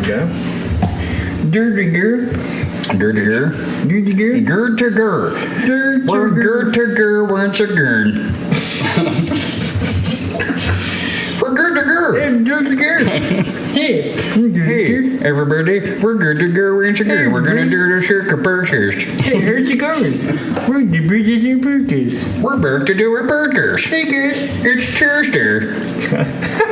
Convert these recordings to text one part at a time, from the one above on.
go. Dirty girl. Dirty girl. Dirty girl. Gird to gird. We're gird to gird. We're to gird. We're good to gird. Dirty girl. Hey, everybody. We're good to gird. We're to gird. We're gonna do the circuit purchase. Hey, how's it going? We're the British and Burgers. We're back to do our burgers. Hey, good. It's Tuesday.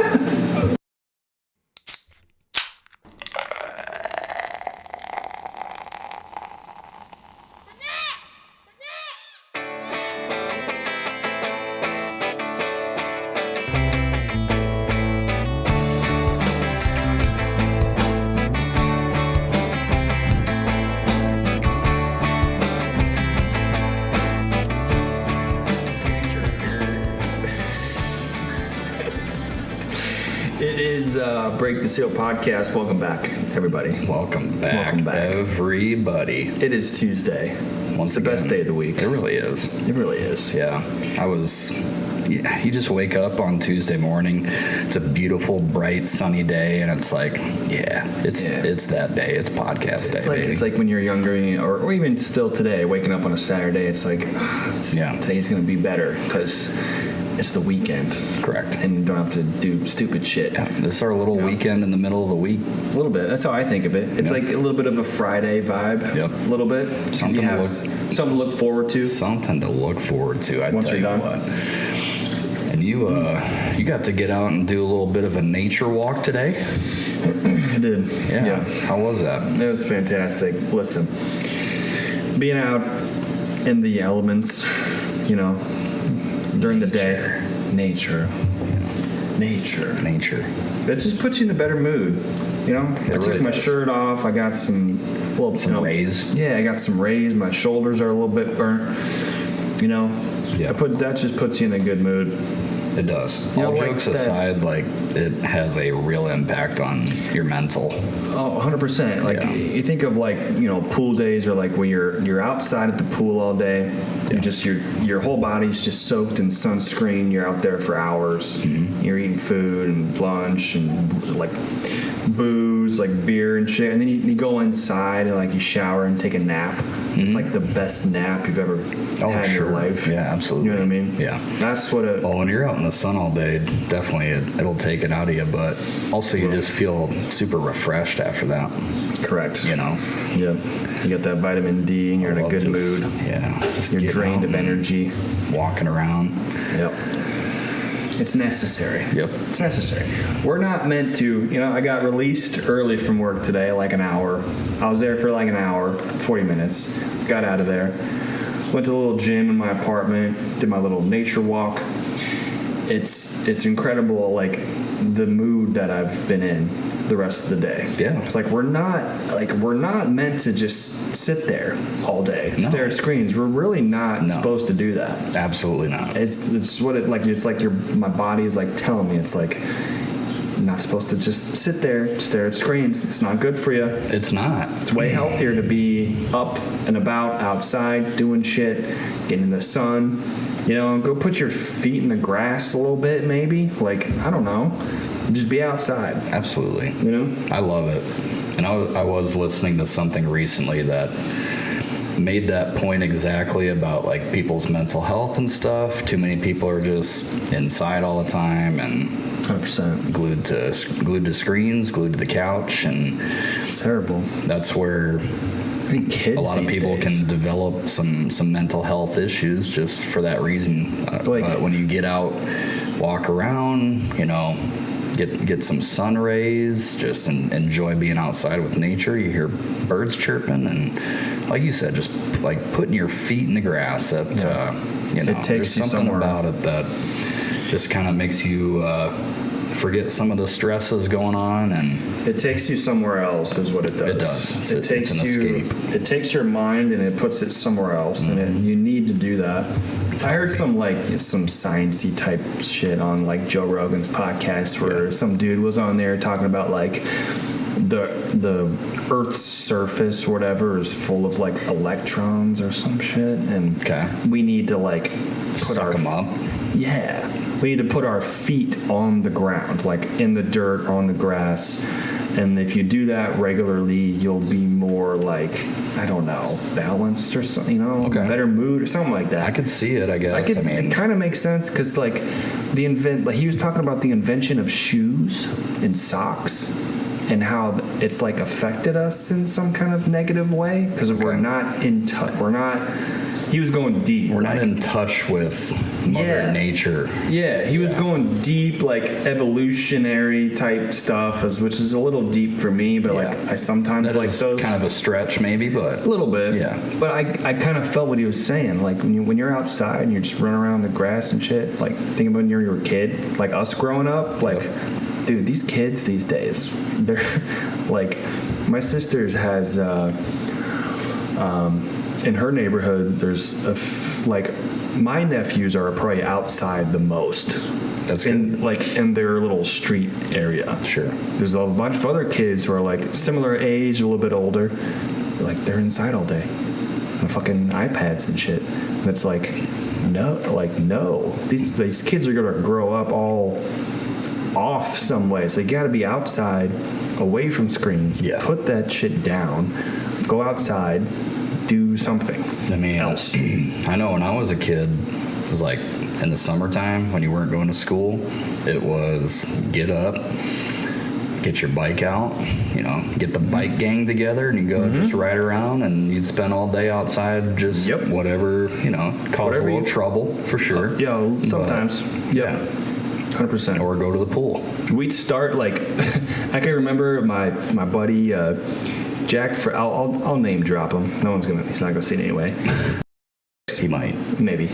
It is Break the Seal podcast. Welcome back, everybody. Welcome back, back. everybody. It is Tuesday. Once It's the best day of the week. It really is. It really is. Yeah, you just wake up on Tuesday morning. It's a beautiful, bright, sunny day, and it's like, it's that day. It's podcast day, baby. It's like when you're younger, or even still today, waking up on a Saturday. It's like, today's gonna be better because it's the weekend. Correct. And you don't have to do stupid shit. Yeah, this is our little weekend in the middle of the week. A little bit. That's how I think of it. It's like a little bit of a Friday vibe. Yep. A little bit. Something you to have something to look forward to. Something to look forward to. I Once tell you're you done. what. And you got to get out and do a little bit of a nature walk today. I did. Yeah. How was that? It was fantastic. Listen, being out in the elements, during the day. Nature. That just puts you in a better mood. I took really my does. shirt off. I got some rays. Yeah, I got some rays. My shoulders are a little bit burnt. Yeah. That just puts you in a good mood. It does. You All know, jokes like that- aside, it has a real impact on your mental. Oh, 100%. You think of pool days, or when you're outside at the pool all day. Yeah. Your whole body's just soaked in sunscreen. You're out there for hours. Mm-hmm. You're eating food and lunch and booze, beer and shit. And then you go inside and you shower and take a nap. Mm-hmm. It's the best nap you've ever had in your life. Yeah, absolutely. You know what I mean? Yeah. That's what Well, when you're out in the sun all day, definitely it'll take it out of you, but also you just feel super refreshed after that. correct. Yeah. You got that vitamin D and you're in a good mood. Yeah. Just You're getting drained out of and energy. Walking around. Yep. It's necessary. Yep. It's necessary. We're not meant to, I got released early from work today, an hour. I was there for an hour, 40 minutes. Got out of there. Went to a little gym in my apartment, did my little nature walk. It's incredible, the mood that I've been in the rest of the day. Yeah. It's we're not meant to just sit there all day, stare at screens. We're really not supposed to do that. Absolutely not. It's what it my body is telling me you're not supposed to just sit there, stare at screens. It's not good for you. It's not. It's way healthier to be up and about, outside, doing shit, getting in the sun. Go put your feet in the grass a little bit, maybe. I don't know. Just be outside. Absolutely. I love it. And I was listening to something recently that made that point exactly about people's mental health and stuff. Too many people are just inside all the time and 100%. glued to screens, glued to the couch, and It's terrible. that's where I think kids a lot of these people days. can develop some mental health issues just for that reason. But when you get out, walk around, get some sun rays, just enjoy being outside with nature. You hear birds chirping, and like you said, just putting your feet in the grass. That It takes there's you something somewhere. about it that just kind of makes you forget some of the stresses going on, and It takes you somewhere else, is what it does. It does. It takes it's an you. escape. It takes your mind and it puts it somewhere else, and you need to do that. I heard some sciencey type shit on Joe Rogan's podcast where some dude was on there talking about the Earth's surface or whatever is full of electrons or some shit, and we need to put suck them up. Yeah. We need to put our feet on the ground, in the dirt, on the grass, And if you do that regularly, you'll be more like, I don't know, balanced or something, Okay. better mood or something like that. I could see it, I guess. It kind of makes sense because like he was talking about the invention of shoes and socks and how it's like affected us in some kind of negative way because we're not in touch. He was going deep. We're not in touch with Mother Nature. Yeah, he was going deep, like evolutionary type stuff, which is a little deep for me. But like, I sometimes that like is those. Kind of a stretch, maybe, but A little bit. Yeah. But I kind of felt what he was saying. Like when you're outside and you're just running around the grass and shit. Like think about when you were a kid, like us growing up. Like, dude, these kids these days, they're like, my sister's has. In her neighborhood, there's like my nephews are probably outside the most. That's good. In their little street area. Sure. There's a bunch of other kids who are like similar age, a little bit older. Like they're inside all day, on fucking iPads and shit. And it's like, no. These kids are gonna grow up all off some way. So you got to be outside, away from screens. Yeah. Put that shit down. Go outside. Do something else. I know when I was a kid, it was like in the summertime when you weren't going to school, it was get up, get your bike out, get the bike gang together and you go just ride around and you'd spend all day outside just whatever, cause a little trouble for sure. Sometimes. Yeah. 100%. Or go to the pool. We'd start like, I can remember my buddy, Jack, I'll name drop him. He's not gonna see it anyway. He might. Maybe.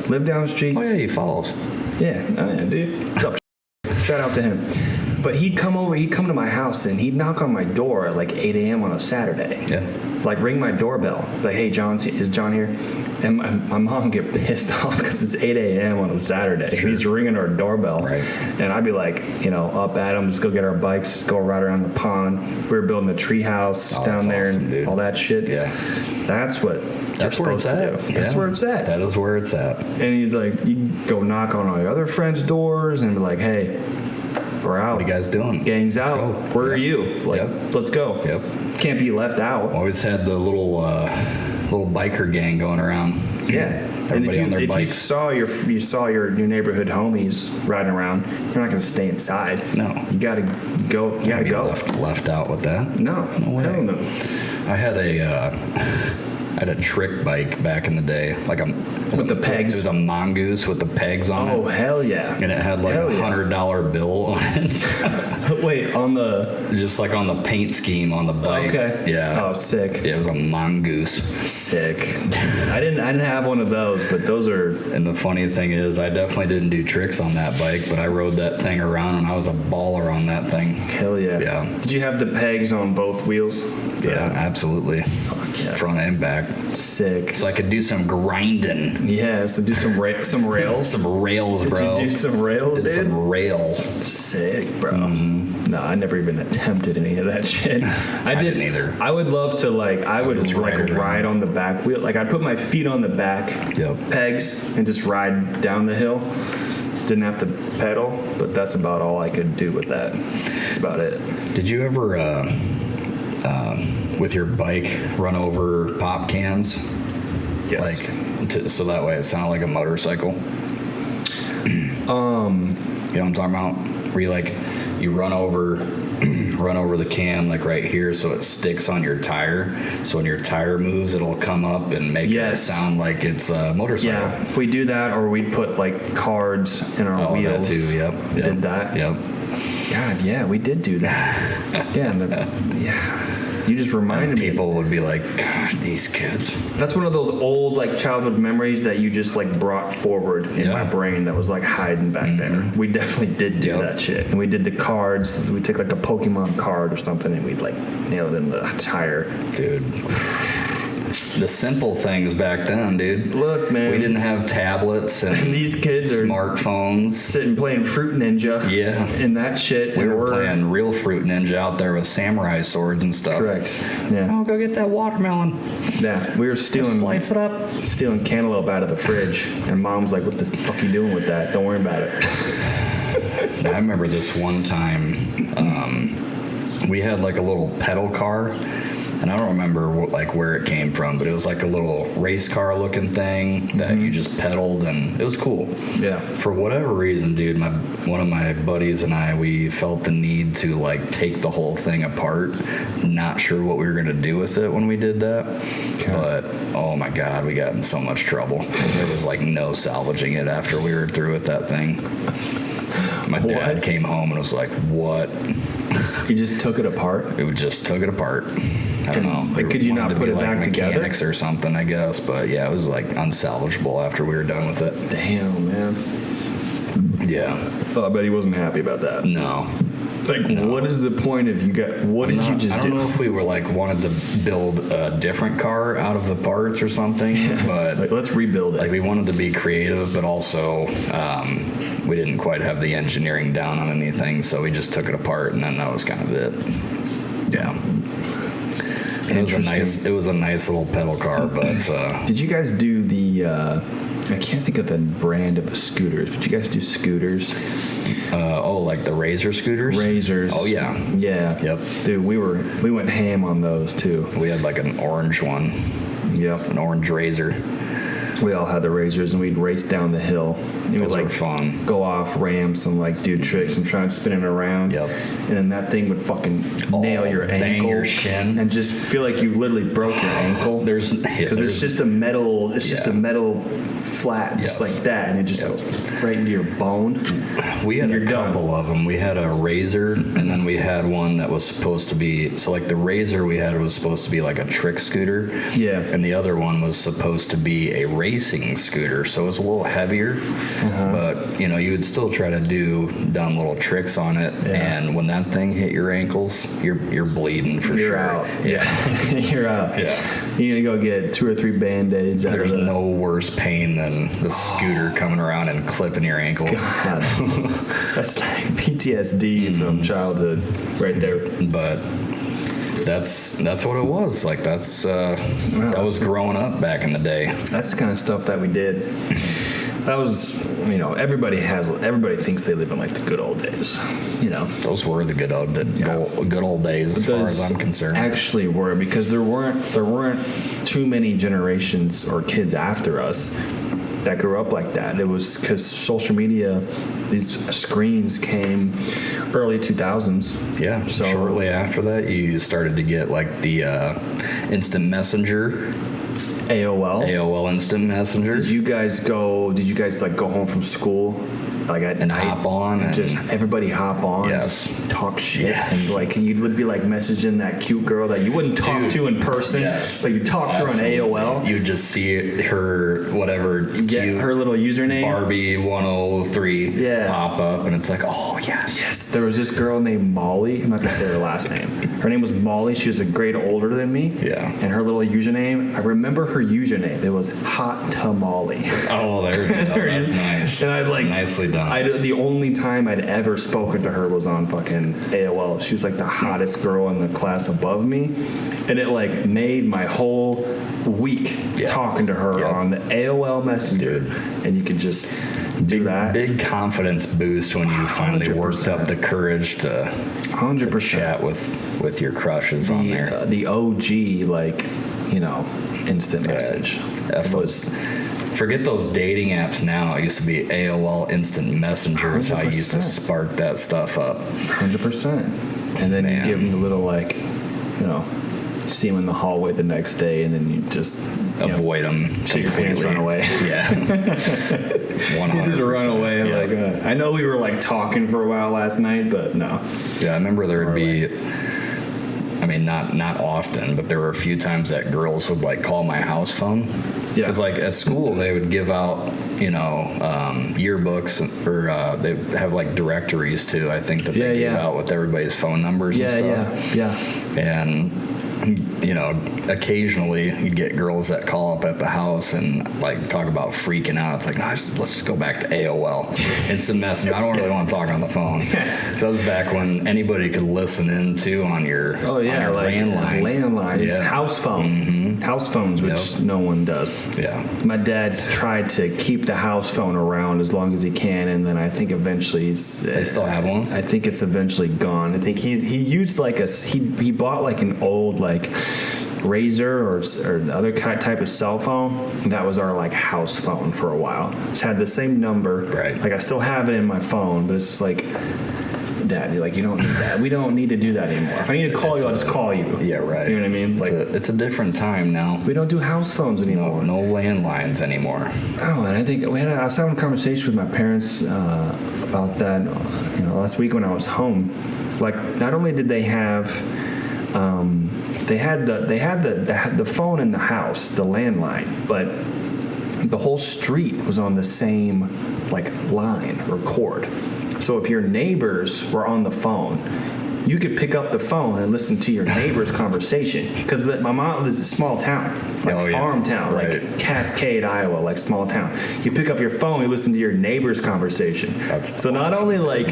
Live down the street. Oh yeah, he follows. Yeah, dude. What's up? Shout out to him. But he'd come to my house and he'd knock on my door at like 8 a.m. on a Saturday. Yeah. Like ring my doorbell. Like, hey, is John here? And my mom would get pissed off because it's 8 a.m. on a Saturday. Sure. He's ringing our doorbell. Right. And I'd be like, up at him, let's go get our bikes, just go ride around the pond. We were building a tree house down there awesome, and dude. all that shit. Yeah. That's where it's at. That's where it's at. That is where it's at. And you go knock on all your other friends' doors and be like, hey, we're out. What are you guys doing? Gang's Let's out. go. Where are you? Let's go. Yep. Can't be left out. Always had the little biker gang going around. Yeah. Everybody on their if bikes. you saw your neighborhood homies riding around, you're not going to stay inside. No. You got to go. You got to go. Left out with that? No. No way. Hell no. I had a trick bike back in the day, With the pegs? It was a mongoose with the pegs on it. Oh, hell yeah. And it had like a $100 bill on it. Wait, on the... Just like on the paint scheme on the bike. Okay. Yeah. Oh, sick. Yeah, it was a mongoose. Sick. I didn't have one of those, but those are... And the funny thing is, I definitely didn't do tricks on that bike, but I rode that thing around and I was a baller on that thing. Hell yeah. Yeah. Did you have the pegs on both wheels? Yeah, absolutely. Fuck yeah. Front and back. Sick. So I could do some grinding. Yeah, so do some rails. Some rails, bro. Did you do some rails, dude? Some rails. Sick, bro. No, I never even attempted any of that shit. I didn't either. I would love to I would just ride on the back wheel. Like I'd put my feet on the back pegs and just ride down the hill. Didn't have to pedal, but that's about all I could do with that. That's about it. Did you ever, with your bike, run over pop cans? Yes. So that way it sounded like a motorcycle? You know what I'm talking about? Where you run over the can like right here so it sticks on your tire. So when your tire moves, it'll come up and make it sound like it's a motorcycle. Yeah, we do that, or we'd put like cards in our wheels. That too, yep. We did that. Yep. God, yeah, we did do that. Yeah. You just reminded me. People would be like, God, these kids. That's one of those old childhood memories that you just brought forward in my brain that was hiding back there. We definitely did do that shit. And we did the cards. We take a Pokemon card or something and we'd nail it in the tire. Dude. The simple things back then, dude. Look, man. We didn't have tablets and these kids are smartphones. Sitting playing Fruit Ninja. Yeah. And that shit. We were playing real Fruit Ninja out there with samurai swords and stuff. Correct. Yeah. Oh, go get that watermelon. Yeah. We were stealing. Slice it up. Stealing cantaloupe out of the fridge. And Mom's like, what the fuck are you doing with that? Don't worry about it. I remember this one time. we had like a little pedal car, and I don't remember where it came from, but it was like a little race car looking thing that you just pedaled, and it was cool. Yeah. For whatever reason, dude, one of my buddies and I, we felt the need to like take the whole thing apart. Not sure what we were gonna do with it when we did that, but oh my god, we got in so much trouble. There was like no salvaging it after we were through with that thing. My dad came home and was like, "What?" You just took it apart? We just took it apart. I don't know. Like, could you not put it back together? Mechanics or something, I guess. But yeah, it was like unsalvageable after we were done with it. Damn, man. Yeah. Oh, I bet he wasn't happy about that. No. What is the point of you got? What did you just do? I don't know if we were like wanted to build a different car out of the parts or something, but like, let's rebuild it. Like we wanted to be creative, but also we didn't quite have the engineering down on anything, so we just took it apart, and then that was kind of it. Yeah. It was a nice little pedal car, but did you guys do the? I can't think of the brand of the scooters, but you guys do scooters? Like the Razor scooters? Razors. Oh yeah. Yeah. Yep. Dude, we went ham on those too. We had like an orange one. Yep. An orange Razor. We all had the Razors, and we'd race down the hill. It Those would were fun. Go off ramps and like do tricks and try and spin it around. Yep. And then that thing would fucking nail your bang ankle, your shin, and just feel like you literally broke your ankle. Because it's just a metal. It's just a metal flat, just like that, and it just goes right into your bone. We had a couple of them. We had a Razor, and then we had one that was supposed to be, so like the Razor we had was supposed to be like a trick scooter. Yeah. And the other one was supposed to be a racing scooter, so it was a little heavier, but you would still try to do dumb little tricks on it, and when that thing hit your ankles, you're bleeding for you're sure. Out. Yeah. You're out. Yeah. You need to go get 2 or 3 Band-Aids. There's no worse pain than the scooter coming around and clipping your ankle. God. That's like PTSD from childhood right there. But that's what it was. Like that was growing up back in the day. That's the kind of stuff that we did. That was, everybody thinks they live in like the good old days. Those were the good old days, as far as I'm concerned. Actually, were, because there weren't too many generations or kids after us that grew up like that. It was because social media, these screens came early 2000s. Yeah. So shortly after that, you started to get like the instant messenger. AOL Instant Messenger. Did you guys go home from school like at and night, hop on and just everybody hop on, just talk shit, and like you would be like messaging that cute girl that you wouldn't talk to in person, but you talk to her on AOL. You just see her her little username Barbie 103 pop up, and it's like, oh yes. There was this girl named Molly. I'm not gonna say her last name. Her name was Molly. She was a grade older than me. Yeah. And her little username, I remember her username. It was Hot Tamale. Oh, there you go. That's nice. And I'd like nicely done. The only time I'd ever spoken to her was on fucking AOL. She was like the hottest girl in the class above me, and it like made my whole week talking to her on the AOL Messenger. And you could just do that. Big confidence boost when you finally 100%. Worked up the courage to 100% chat with your crushes on there. The OG instant message. Forget those dating apps now. It used to be AOL Instant Messenger is how you used to spark that stuff up. 100%. And then you give them the little see them in the hallway the next day, and then you just avoid them. Shake your pants, run away. Yeah. 100%. You just run away. Like I know we were like talking for a while last night, but no. Yeah, I remember there would be. I mean, not often, but there were a few times that girls would like call my house phone. Yeah. Because like at school they would give out, yearbooks, or they have like directories too. I think that they give out with everybody's phone numbers and stuff. Yeah. And you know, occasionally you'd get girls that call up at the house and like talk about freaking out. It's like, no, let's just go back to AOL. Instant messenger. I don't really want to talk on the phone. That was back when anybody could listen in too on your, oh yeah, on your like landline. It's house phone. House phones, which no one does. Yeah. My dad's tried to keep the house phone around as long as he can, and then I think eventually They still have one? I think it's eventually gone. I think he used like he bought like an old like Razor or other type of cell phone. That was our like house phone for a while. Just had the same number. Right. Like I still have it in my phone, but it's just like, Dad, you're like, you don't need that. We don't need to do that anymore. If I need to call you, I'll just call you. Yeah, right. You know what I mean? Like it's a different time now. we don't do house phones anymore. No landlines anymore. Oh, and I think I was having a conversation with my parents about that. You know, last week when I was home. Like, not only did they have, they had the phone in the house, the landline, but the whole street was on the same like line or cord. So if your neighbors were on the phone, you could pick up the phone and listen to your neighbor's conversation. Because my mom lives in a small town, like farm town, right. like Cascade, Iowa, like small town. You pick up your phone, you listen to your neighbor's conversation. That's so not only like,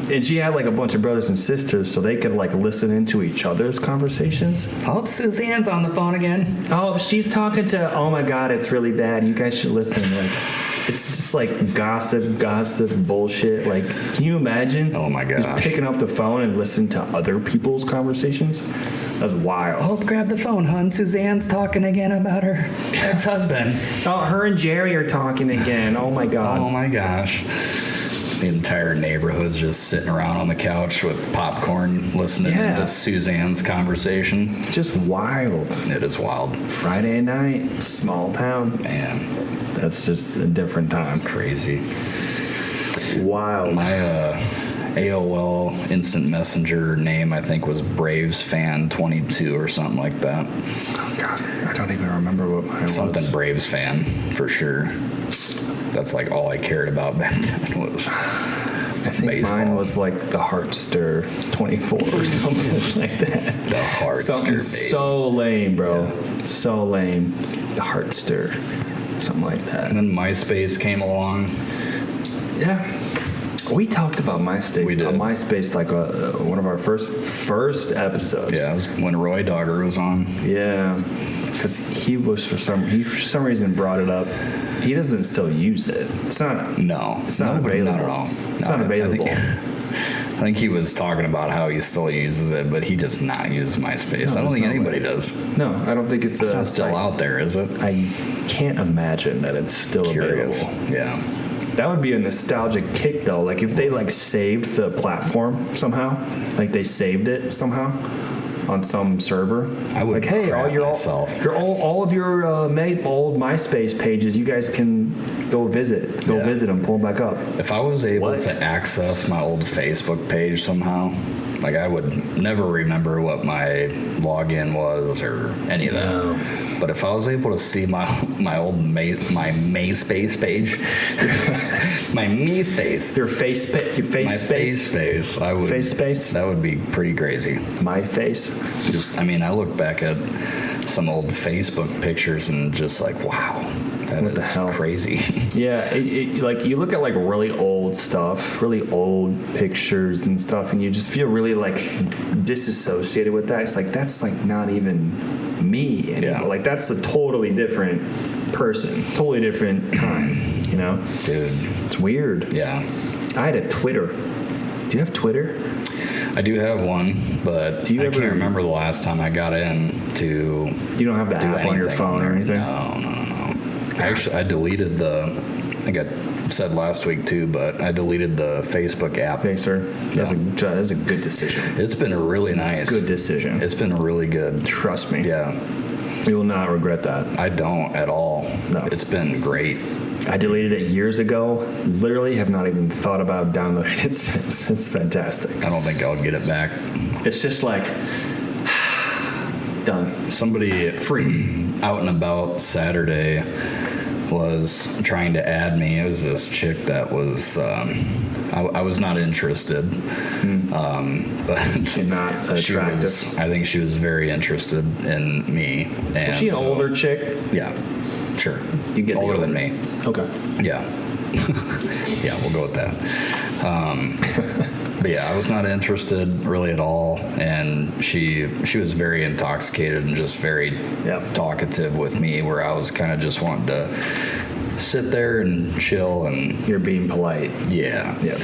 and she had like a bunch of brothers and sisters, so they could like listen into each other's conversations. Oh, Suzanne's on the phone again. Oh, she's talking to, oh my God, it's really bad. You guys should listen. Like, it's just like gossip bullshit. Like, can you imagine? Oh my just gosh. picking up the phone and listening to other people's conversations? That's wild. Oh, grab the phone, hon. Suzanne's talking again about her ex-husband. Oh, her and Jerry are talking again. Oh my God. Oh my gosh. The entire neighborhood's just sitting around on the couch with popcorn listening to Suzanne's conversation. Just wild. It is wild. Friday night, small town. Man. That's just a different time. Crazy. Wild. My AOL Instant Messenger name, I think, was Braves Fan 22 or something like that. Oh God, I don't even remember what mine was. Something Braves fan, for sure. That's like all I cared about back then was I think baseball. mine was like the Heartster 24 or something like that. The Heartster, Something baby. so lame, bro. Yeah. So lame. The Heartster. Something like that. And then MySpace came along. Yeah. We talked about MySpace. We did. MySpace, like one of our first episodes. Yeah, it was when Roy Dogger was on. Yeah, because he for some reason brought it up. He doesn't still use it. It's not. No, it's not available. Not at all. It's not available. I think he was talking about how he still uses it, but he does not use MySpace. No, I don't think anybody way. does. No, I don't think it's not still out there, is it? I can't imagine that it's still Curious. available. Yeah. That would be a nostalgic kick, though. Like if they like saved the platform somehow, like they saved it somehow on some server. I would. Like, hey, all of your old MySpace pages, you guys can go visit them, pull them back up. If I was able to access my old Facebook page somehow, like I would never remember what my login was or any of that. No. But if I was able to see my old my MySpace page, my MySpace, Your face space, I would. Face space? That would be pretty crazy. My face. Just, I mean, I look back at some old Facebook pictures and just like, wow, that What the is hell? crazy. Yeah, like you look at like really old stuff, really old pictures and stuff, and you just feel really like disassociated with that. It's like that's like not even me anymore. Yeah. Like that's a totally different person, totally different time. You know, Dude. it's weird. Yeah. I had a Twitter. Do you have Twitter? I do have one, but I can't remember the last time I got in to. You don't have the app on your phone or anything? No. Actually, I deleted I think I said last week too, but I deleted the Facebook app. Facer. That's a good decision. It's been a really nice. Good decision. It's been really good. Trust me. Yeah. You will not regret that. I don't at all. No. It's been great. I deleted it years ago. Literally have not even thought about downloading it since. It's fantastic. I don't think I'll get it back. It's just like done. Somebody Free. out and about Saturday was trying to add me. It was this chick that was, I was not interested, but Not attractive. I think she was very interested in me. And Was she an older chick? Yeah, sure. You get the older older. than me. Okay. Yeah. Yeah, we'll go with that. But yeah, I was not interested really at all, and she was very intoxicated and just very talkative with me, where I was kind of just wanting to sit there and chill and You're being polite. yeah. Yeah.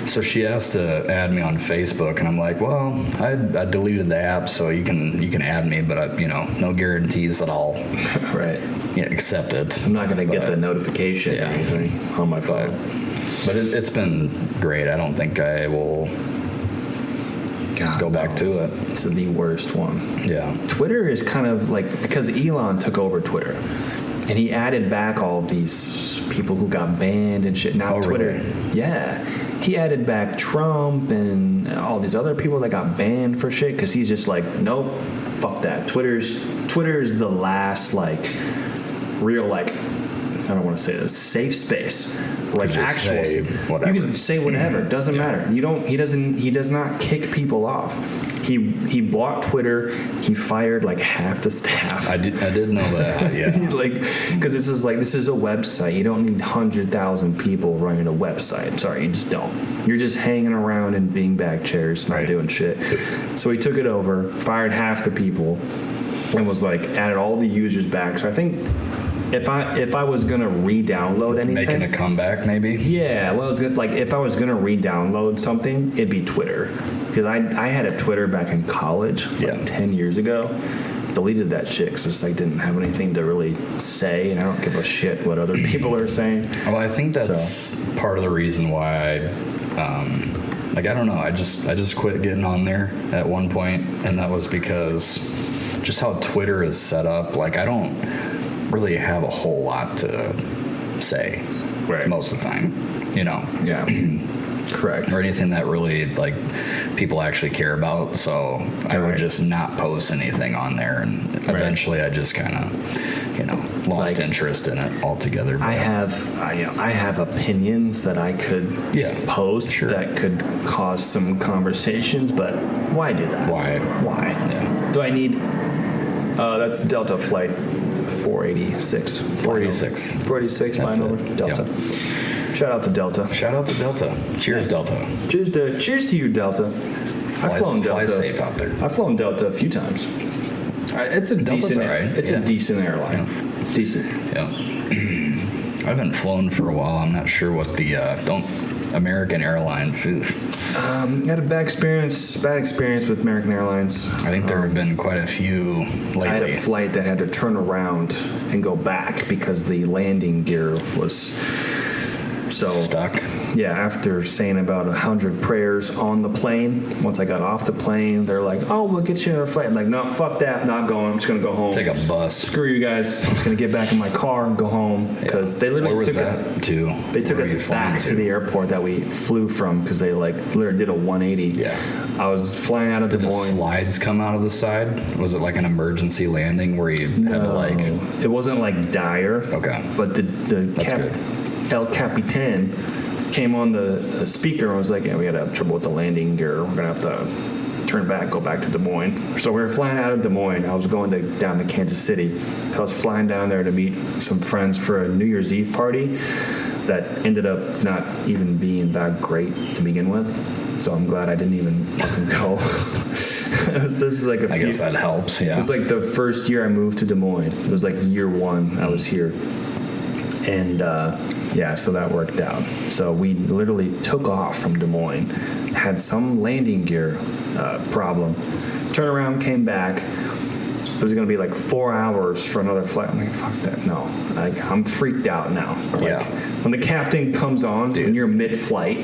So she asked to add me on Facebook, and I'm like, well, I deleted the app, so you can add me, but no guarantees that I'll Right. accept it. I'm not going to get the notification or anything on my phone. But it's been great. I don't think I will go back to it. It's the worst one. Yeah. Twitter is kind of like, because Elon took over Twitter and he added back all of these people who got banned and shit. Now Twitter, really? yeah, he added back Trump and all these other people that got banned for shit because he's just like, nope, fuck that. Twitter is the last real I don't want to say this, safe space. Just actual, say whatever. you can say whatever. It doesn't matter. He does not kick people off. He bought Twitter. He fired half the staff. I did know that. Yeah. Because this is a website. You don't need 100,000 people running a website. Sorry, you just don't. You're just hanging around in beanbag chairs, not doing shit. So he took it over, fired half the people, and was added all the users back. So I think if I was gonna re-download anything, Making a comeback, maybe. yeah, well, it's good. If I was gonna re-download something, it'd be Twitter, because I had a Twitter back in college, 10 years ago. Deleted that shit because I didn't have anything to really say, and I don't give a shit what other people are saying. Well, I think that's part of the reason why I don't know. I just quit getting on there at one point, and that was because just how Twitter is set up. I don't really have a whole lot to say most of the time, Yeah, correct. or anything that really people actually care about. So I would just not post anything on there, and eventually I just kind of lost interest in it altogether. I have opinions that I could post that could cause some conversations, but why do that? Why? Yeah. Do I need? That's Delta flight 486. 486. 486 That's flying over it. Delta. Shout out to Delta. Shout out to Delta. Cheers, Delta. Cheers to you, Delta. I've flown Delta. Fly safe out there. I've flown Delta a few times. It's a Delta's decent. all right. It's a decent airline. Yeah. Decent. Yeah. I haven't flown for a while. I'm not sure what the American Airlines is. Had a bad experience with American Airlines. I think there have been quite a few lately. I had a flight that had to turn around and go back because the landing gear was stuck. Yeah, after saying about 100 prayers on the plane, once I got off the plane, they're like, "Oh, we'll get you a flight." I'm like, no, fuck that, not going. I'm just gonna go home. Take a bus. Screw you guys. I'm just gonna get back in my car and go home because they literally took us to. They took us back to the airport that we flew from because they literally did a 180. Yeah. I was flying out of Des Did the Moines. slides come out of the side? Was it like an emergency landing where you had to It wasn't dire. Okay. But good. El Capitan came on the speaker and was like, "Yeah, we had to have trouble with the landing gear. We're gonna have to turn back, go back to Des Moines." So we were flying out of Des Moines. I was going down to Kansas City. So I was flying down there to meet some friends for a New Year's Eve party that ended up not even being that great to begin with. So I'm glad I didn't even fucking go. This is I guess that helps. Yeah. It was the first year I moved to Des Moines. It was year one I was here. And so that worked out. So we literally took off from Des Moines, had some landing gear problem, turned around, came back. It was going to be 4 hours for another flight. I'm like, fuck that, no. I'm freaked out now. When the captain comes on when you're mid-flight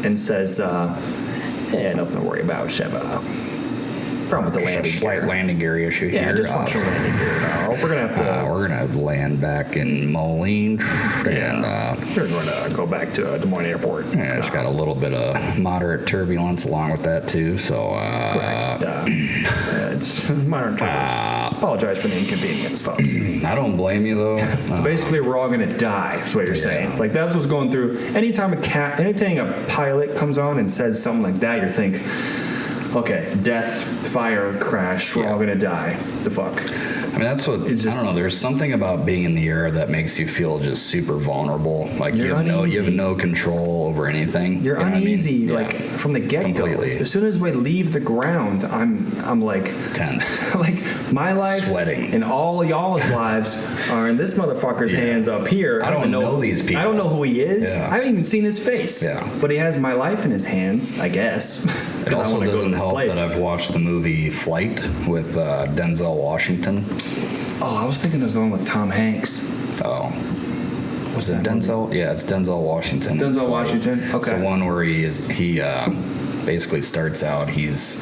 and says, nothing to worry about, Sheva. Problem with the landing gear. Slight landing gear issue here. Yeah, dysfunctional landing gear. No, we're gonna have to. We're gonna land back in Moline, and we're going to go back to Des Moines Airport. Yeah, it's got a little bit of moderate turbulence along with that too. So Correct. It's turbos. Minor turbos. Apologize for the inconvenience, folks. I don't blame you though. So basically, we're all gonna die. Is what you're saying. Like that's what's going through. Anytime anything a pilot comes on and says something like that, you're thinking, okay, death, fire, crash. We're all gonna die. The fuck. I mean, that's what, I don't know, there's something about being in the air that makes you feel just super vulnerable. Like you have no control over anything. You're uneasy, like from the get-go. Completely. As soon as we leave the ground, I'm like tense. Like my life, sweating, and all y'all's lives are in this motherfucker's hands up here. I don't know these people. I don't know who he is. I haven't even seen his face. But he has my life in his hands, I guess. It also doesn't help that I've watched the movie Flight with Denzel Washington. Oh, I was thinking it was the one with Tom Hanks. Oh. Was it Denzel? Movie? Yeah, it's Denzel Washington. Denzel Washington? Okay. It's the one where he basically starts out, he's,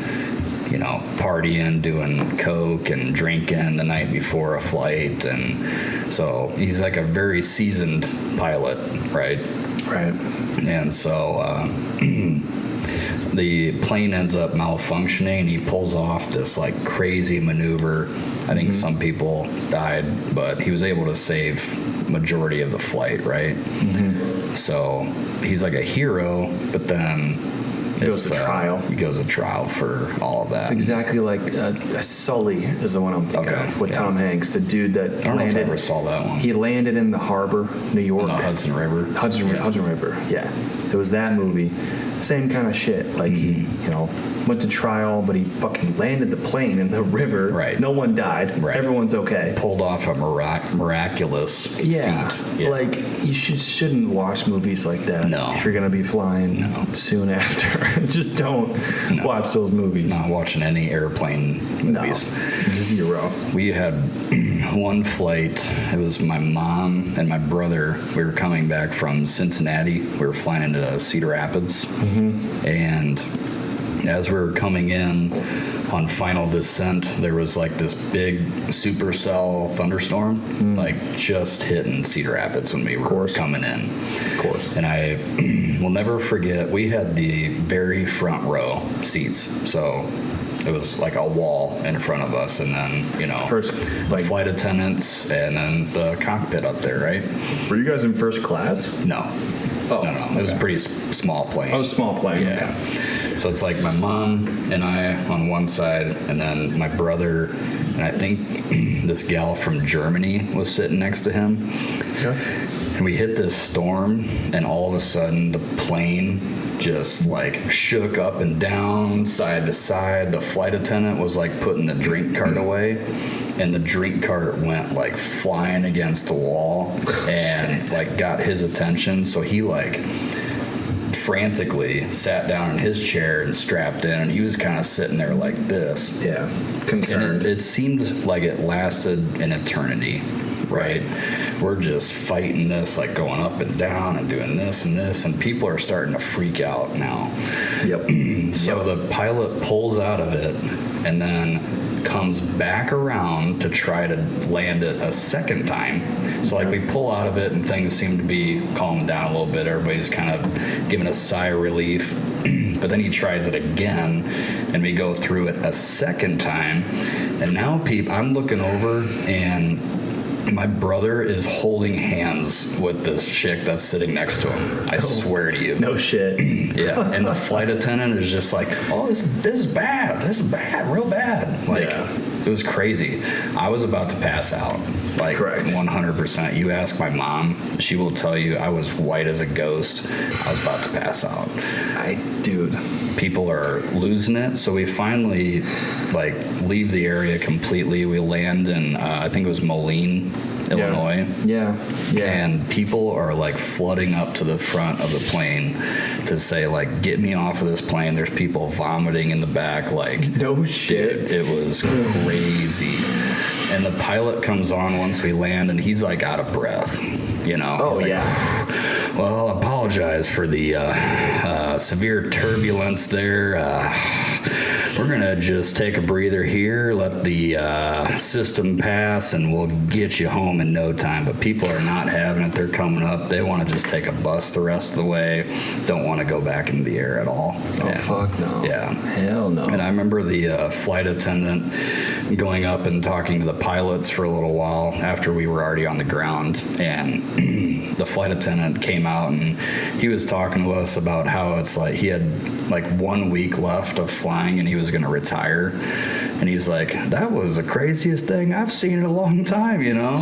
partying, doing coke and drinking the night before a flight. And so he's like a very seasoned pilot, right? Right. And so the plane ends up malfunctioning and he pulls off this like crazy maneuver. I think some people died, but he was able to save majority of the flight, right? So he's like a hero, but then he goes to trial. He goes to trial for all of that. It's exactly like Sully is the one I'm thinking of with Tom Hanks, the dude that I don't know if I ever saw that one. He landed in the harbor, New York. The Hudson River. Hudson River, yeah. It was that movie. Same kind of shit. Like he, went to trial, but he fucking landed the plane in the river. Right. No one died. Right. Everyone's okay. Pulled off a feat. miraculous feat. Like you shouldn't watch movies like that. No. If you're gonna be flying soon after, just don't watch those movies. Not watching any airplane movies. No. Zero. We had one flight. It was my mom and my brother. We were coming back from Cincinnati. We were flying into Cedar Rapids. And as we were coming in on final descent, there was like this big supercell thunderstorm, like just hitting Cedar Rapids when we were coming in. Of course. And I will never forget, we had the very front row seats. So it was like a wall in front of us, and then, first, like, flight attendants, and then the cockpit up there, right? Were you guys in first class? No. Oh, no. It was a pretty small plane. Oh, small plane. Yeah. Okay. So it's like my mom and I on one side, and then my brother, and I think this gal from Germany was sitting next to him. Okay. And we hit this storm, and all of a sudden the plane just like shook up and down, side to side. The flight attendant was like putting the drink cart away, and the drink cart went like flying against the wall and like got his attention. So he like frantically sat down in his chair and strapped in, and he was kind of sitting there like this. Yeah, concerned. And it seemed like it lasted an eternity, right? We're just fighting this, like going up and down and doing this and this, and people are starting to freak out now. Yep. So the pilot pulls out of it and then comes back around to try to land it a second time. So like we pull out of it and things seem to be calming down a little bit. Everybody's kind of giving a sigh of relief. But then he tries it again, and we go through it a second time. And now I'm looking over, and my brother is holding hands with this chick that's sitting next to him. I swear to you. No shit. Yeah. And the flight attendant is just like, oh, this is bad. This is bad, real bad. Like, it was crazy. I was about to pass out. Like, correct. 100%. You ask my mom, she will tell you I was white as a ghost. I was about to pass out. Dude. People are losing it. So we finally, like, leave the area completely. We land in, I think it was Moline, Illinois. Yeah. And people are like flooding up to the front of the plane to say, like, get me off of this plane. There's people vomiting in the back. Like, no shit. Dude, it was crazy. And the pilot comes on once we land, and he's like out of breath, Oh, like, yeah. Well, I apologize for the severe turbulence there. we're gonna just take a breather here, let the system pass, and we'll get you home in no time. But people are not having it. They're coming up. They want to just take a bus the rest of the way. Don't want to go back into the air at all. Oh, fuck no. Yeah. Hell no. And I remember the flight attendant going up and talking to the pilots for a little while after we were already on the ground. And the flight attendant came out and he was talking to us about how it's like he had like 1 week left of flying and he was going to retire. And he's like, that was the craziest thing I've seen in a long time, you know?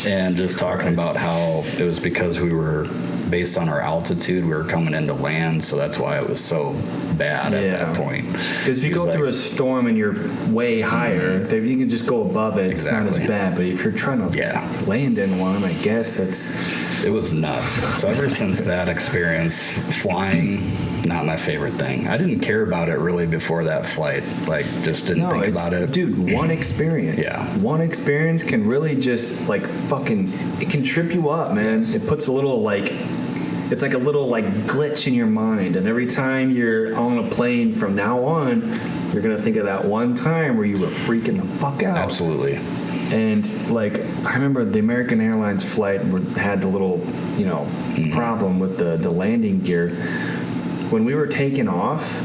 And just talking about how it was because we were, based on our altitude, we were coming into land, so that's why it was so bad at that point. Because if you go through a storm and you're way higher, you can just go above it. It's not as bad. But if you're trying to land in one, I guess it was nuts. So ever since that experience, flying, not my favorite thing. I didn't care about it really before that flight. Like, just didn't think about it. Dude, one experience. One experience can really just, like, fucking, it can trip you up, man. Yes. It puts a little, like, it's like a little, like, glitch in your mind. And every time you're on a plane from now on, you're going to think of that one time where you were freaking the fuck out. Absolutely. And, like, I remember the American Airlines flight had the little, problem with the landing gear. When we were taking off,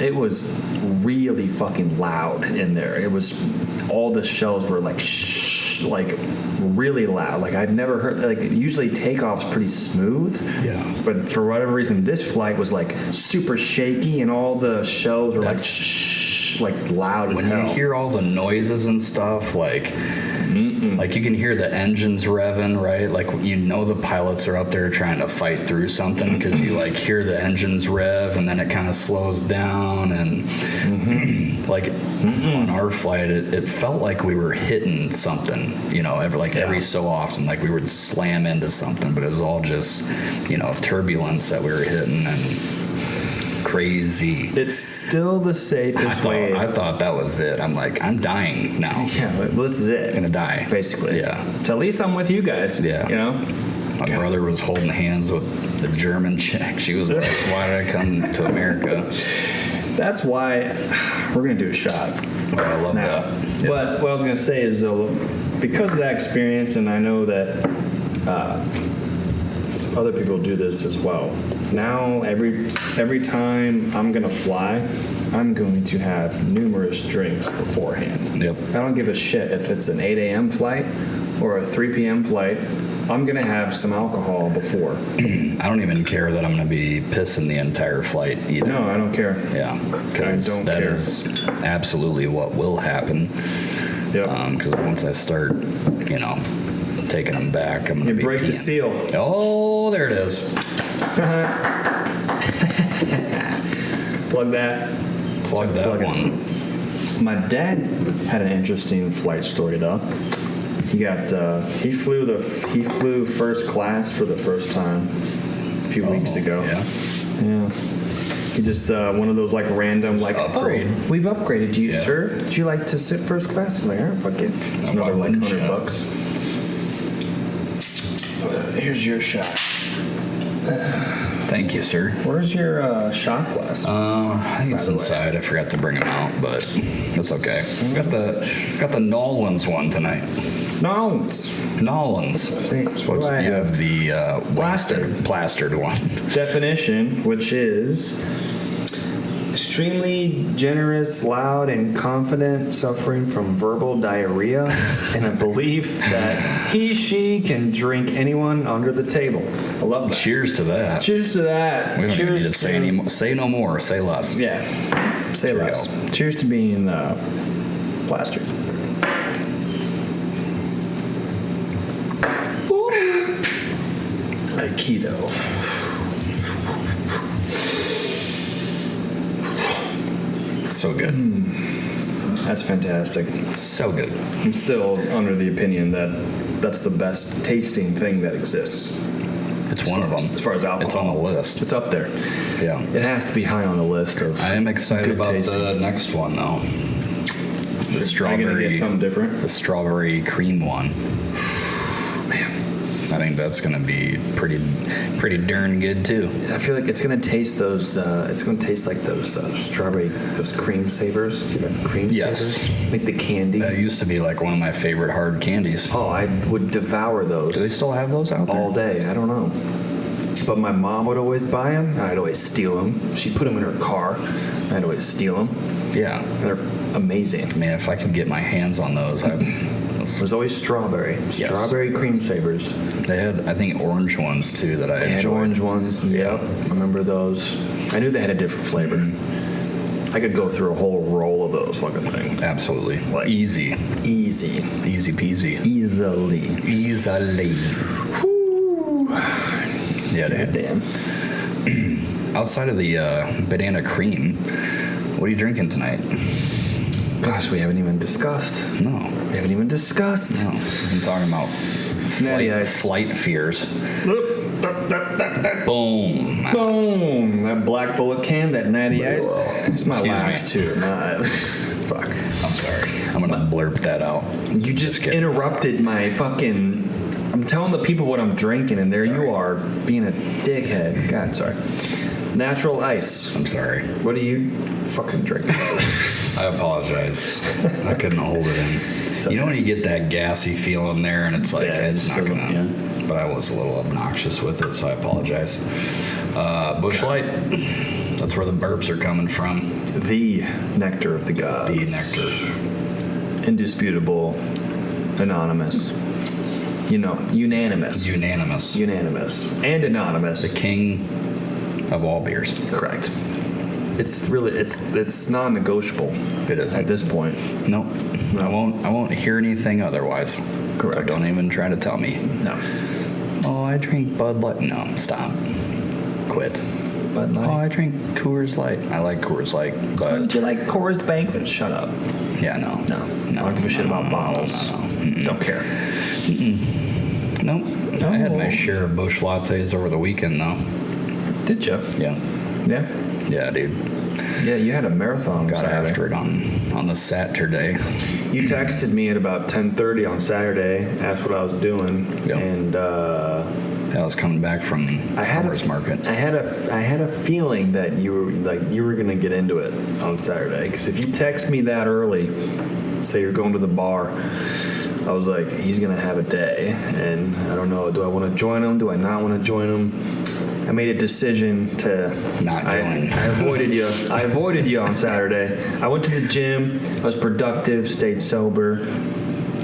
it was really fucking loud in there. It was, all the shells were like, shh, like really loud. Like I'd never heard, like usually takeoff's pretty smooth. Yeah. But for whatever reason, this flight was like super shaky and all the shells were like, shh, like loud as hell. When you hear all the noises and stuff, like you can hear the engines revving, right? Like, the pilots are up there trying to fight through something because you like hear the engines rev and then it kind of slows down and on our flight it felt like we were hitting something, every so often, like we would slam into something, but it was all just turbulence that we were hitting and crazy. It's still the safest way. I thought that was it. I'm like, I'm dying now. Yeah, well, this is it. Gonna die. Basically. Yeah. So at least I'm with you guys. Yeah. My brother was holding hands with the German chick. She was like, why did I come to America? That's why we're gonna do a shot. Oh, I love that. Yep. But what I was gonna say is, because of that experience, and I know that other people do this as well. Now, every time I'm gonna fly, I'm going to have numerous drinks beforehand. Yep. I don't give a shit if it's an 8 a.m. flight or a 3 p.m. flight. I'm gonna have some alcohol before. I don't even care that I'm gonna be pissing the entire flight either. No, I don't care. Yeah, because that is absolutely what will happen. Yep. Because once I start, taking them back, I'm gonna be break the seal. Oh, there it is. Plug that. Plug that one. My dad had an interesting flight story though. He flew first class for the first time a few weeks ago. Yeah. He just one of those like random like upgrade. Oh, we've upgraded you, sir. Would you like to sit first class? I'm like, all right, fuck it. It's another like $100. Here's your shot. Thank you, sir. Where's your shot glass? I think it's inside. I forgot to bring them out, but that's okay. Got the Nolans one tonight. Nolans. You have the plastered one. Definition, which is extremely generous, loud, and confident, suffering from verbal diarrhea, and a belief that she can drink anyone under the table. I love that. Cheers to that. Cheers to that. We don't need to say no more. Say less. Yeah. Say less. Cheers to being plastered. Aikido. So good. That's fantastic. So good. I'm still under the opinion that that's the best tasting thing that exists. It's one of them. As far as alcohol. It's on the list. It's up there. Yeah. It has to be high on the list of I am excited about tasting. the next one, though. The strawberry. Are you going to get something different? The strawberry cream one. Man. I think that's going to be pretty darn good too. I feel like it's gonna taste those. It's gonna taste like those strawberry, those cream savers. Do you have cream Yes. savers? Like the candy. That used to be like one of my favorite hard candies. Oh, I would devour those. Do they still have those out there? all day. I don't know. But my mom would always buy them, and I'd always steal them. She'd put them in her car, and I'd always steal them. Yeah. And they're amazing. Man, if I could get my hands on those, It was always strawberry. Yes. Strawberry cream savers. they had, I think, orange ones too that I They had enjoyed. orange ones. Yep. I remember those. I knew they had a different flavor. I could go through a whole roll of those fucking things. Absolutely. Like- Easy Easy. peasy. Easily. Easily. Yeah, dude. Damn. Outside of the banana cream, what are you drinking tonight? Gosh, we haven't even discussed. No. We haven't even discussed. No. We've been talking about Natty Ice. flight fears. Boom. Boom! That Black Bullet can, that Natty Ice. It's my Excuse me. last two. Not, fuck. I'm sorry. I'm gonna blurp that out. You just kidding. interrupted my fucking. I'm telling the people what I'm drinking, and there Sorry. you are being a dickhead. God, sorry. Natural ice. I'm sorry. What are you fucking drinking? I apologize. I couldn't hold it in. You know when you get that gassy feeling there, and it's like Yeah, it's it's not still- gonna. yeah. But I was a little obnoxious with it, so I apologize. Busch Light. That's where the burps are coming from. The nectar of the gods. The nectar. Indisputable. Anonymous. You know, unanimous. Unanimous. Unanimous. And anonymous. The king of all beers. Correct. It's really it's non-negotiable. It isn't. At this point. Nope. I won't hear anything otherwise. Correct. So don't even try to tell me. No. Oh, I drink Bud Light. No, stop. Quit. Bud Oh, I drink Coors Light. I like Coors Light, but Don't you like Coors Banquet? Shut up. yeah, no. No. I don't give a shit about bottles. Don't care. Nope. I had my Oh. share of Busch lattes over the weekend, though. Did you? Yeah. Yeah. Yeah, dude. Yeah, you had a marathon. Got Saturday. after it on the Saturday. You texted me at about 10:30 on Saturday, asked what I was doing, Yep. and I was coming back from farmers market. I had a feeling that you were gonna get into it on Saturday, because if you text me that early, say you're going to the bar, I was like, he's gonna have a day, and I don't know, do I want to join him? Do I not want to join him? I made a decision to Not join. I avoided you. I avoided you on Saturday. I went to the gym. I was productive. Stayed sober.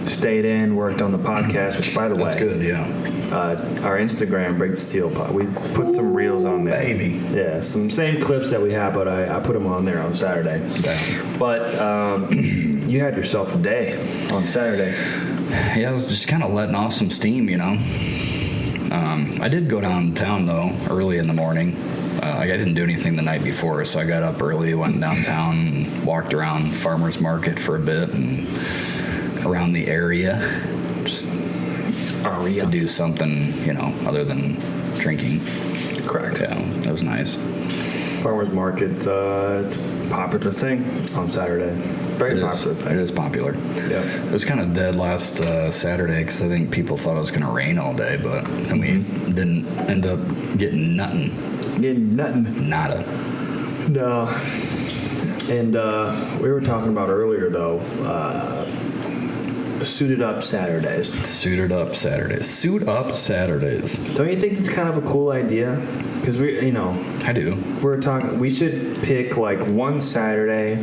Stayed in. Worked on the podcast. Which, by the That's way, good, yeah. our Instagram, Break the Seal Pod. We put some reels on there. Baby. Yeah, some same clips that we have, but I put them on there on Saturday. Yeah. But you had yourself a day on Saturday. Yeah, I was just kind of letting off some steam, you know. I did go downtown, though, early in the morning. I didn't do anything the night before, so I got up early, went downtown, and walked around farmers market for a bit and around the area just to do something, you know, other than drinking. Correct. Yeah, it was nice. Farmers market, it's a popular thing on Saturday. Very It is, popular it thing. is popular. Yeah. It was kind of dead last Saturday because I think people thought it was going to rain all day, but then we didn't end up getting nothing. Getting nothing. Nada. No. And we were talking about earlier, though, suited up Saturdays. Suited up Saturdays. Suit up Saturdays. Don't you think it's kind of a cool idea? Because I do. we're talking, we should pick like one Saturday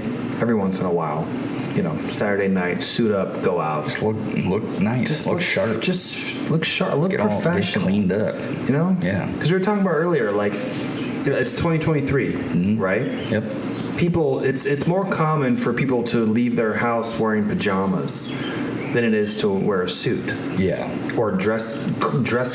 every once in a while. Saturday night, suit up, go out. Just look nice. Look sharp. Just look sharp. Look Get professional. cleaned up. Yeah. Because we were talking about earlier, like, it's 2023, right? Yep. People, it's more common for people to leave their house wearing pajamas than it is to wear a suit Yeah. or dress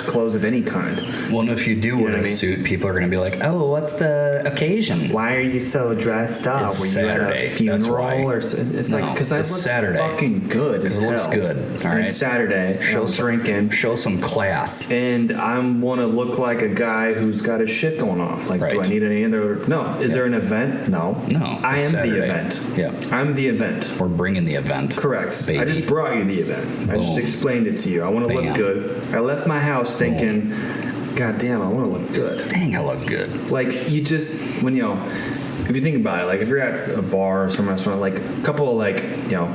clothes of any kind. Well, and if you do wear what I a mean? suit, people are going to be like, "Oh, what's the occasion?" Why are you so dressed up? It's Were you at Saturday, a that's funeral why. or it's like No, because that it's looks Saturday. fucking good as It looks hell. good, all And right? It's Saturday. Show I'm some- drinking. Show some class. And I want to look like a guy who's got his shit going on. Like, do I Right. need any other? No. Is there an event? No. No, I it's am Saturday. the event. Yeah. I'm the event. We're bringing the event. Correct. Baby. I just brought you the event. I just Boom. explained it to you. I want to look Bam. look good. I left my house thinking, God damn, I want to look good. Dang, I look good. Like, you just, when, you know, if you think about it, like, if you're at a bar or some restaurant, like, a couple of, like, you know,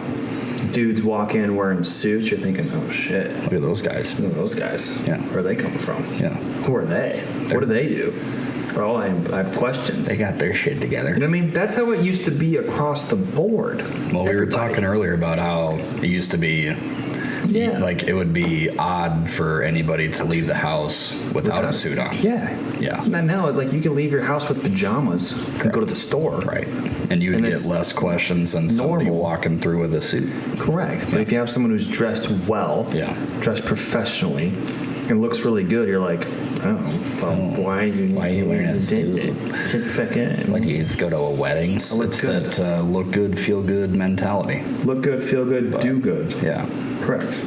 dudes walk in wearing suits, you're thinking, oh, shit. Look at those guys. Look at those guys. Yeah. Where are they coming from? Yeah. Who are they? What do they do? Well, I have questions. They got their shit together. You know what I mean? That's how it used to be across the board. Well, we were talking earlier about how it used to be, like, it would be odd for anybody to leave the house without a suit on. Yeah. Yeah. And now, like, you can leave your house with pajamas and go to the store. Right. And you would get less questions than somebody walking through with a suit. Correct. But if you have someone who's dressed well, dressed professionally, and looks really good, you're like, oh, well, why are you wearing a suit? Get fuck in. Like, you go to a wedding, it's that look good, feel good mentality. Look good, feel good, do good. Yeah. Correct.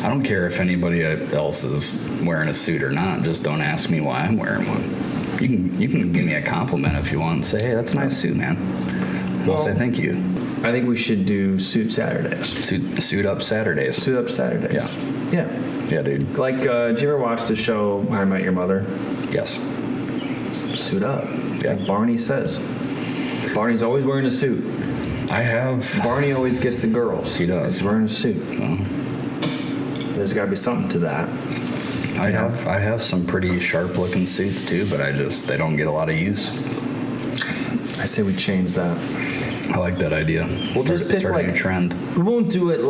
I don't care if anybody else is wearing a suit or not. Just don't ask me why I'm wearing one. You can give me a compliment if you want and say, hey, that's a nice suit, man. I'll say thank you. I think we should do Suit Saturdays. Suit up Saturdays. Suit up Saturdays. Yeah. Yeah, dude. Like, did you ever watch the show How I Met Your Mother? Yes. Suit up. Yeah. Like Barney says. Barney's always wearing a suit. I have. Barney always gets the girls. He does. He's wearing a suit. There's got to be something to that. I have some pretty sharp looking suits too, but they don't get a lot of use. I say we change that. I like that idea. We'll just pick start like a trend. We won't do it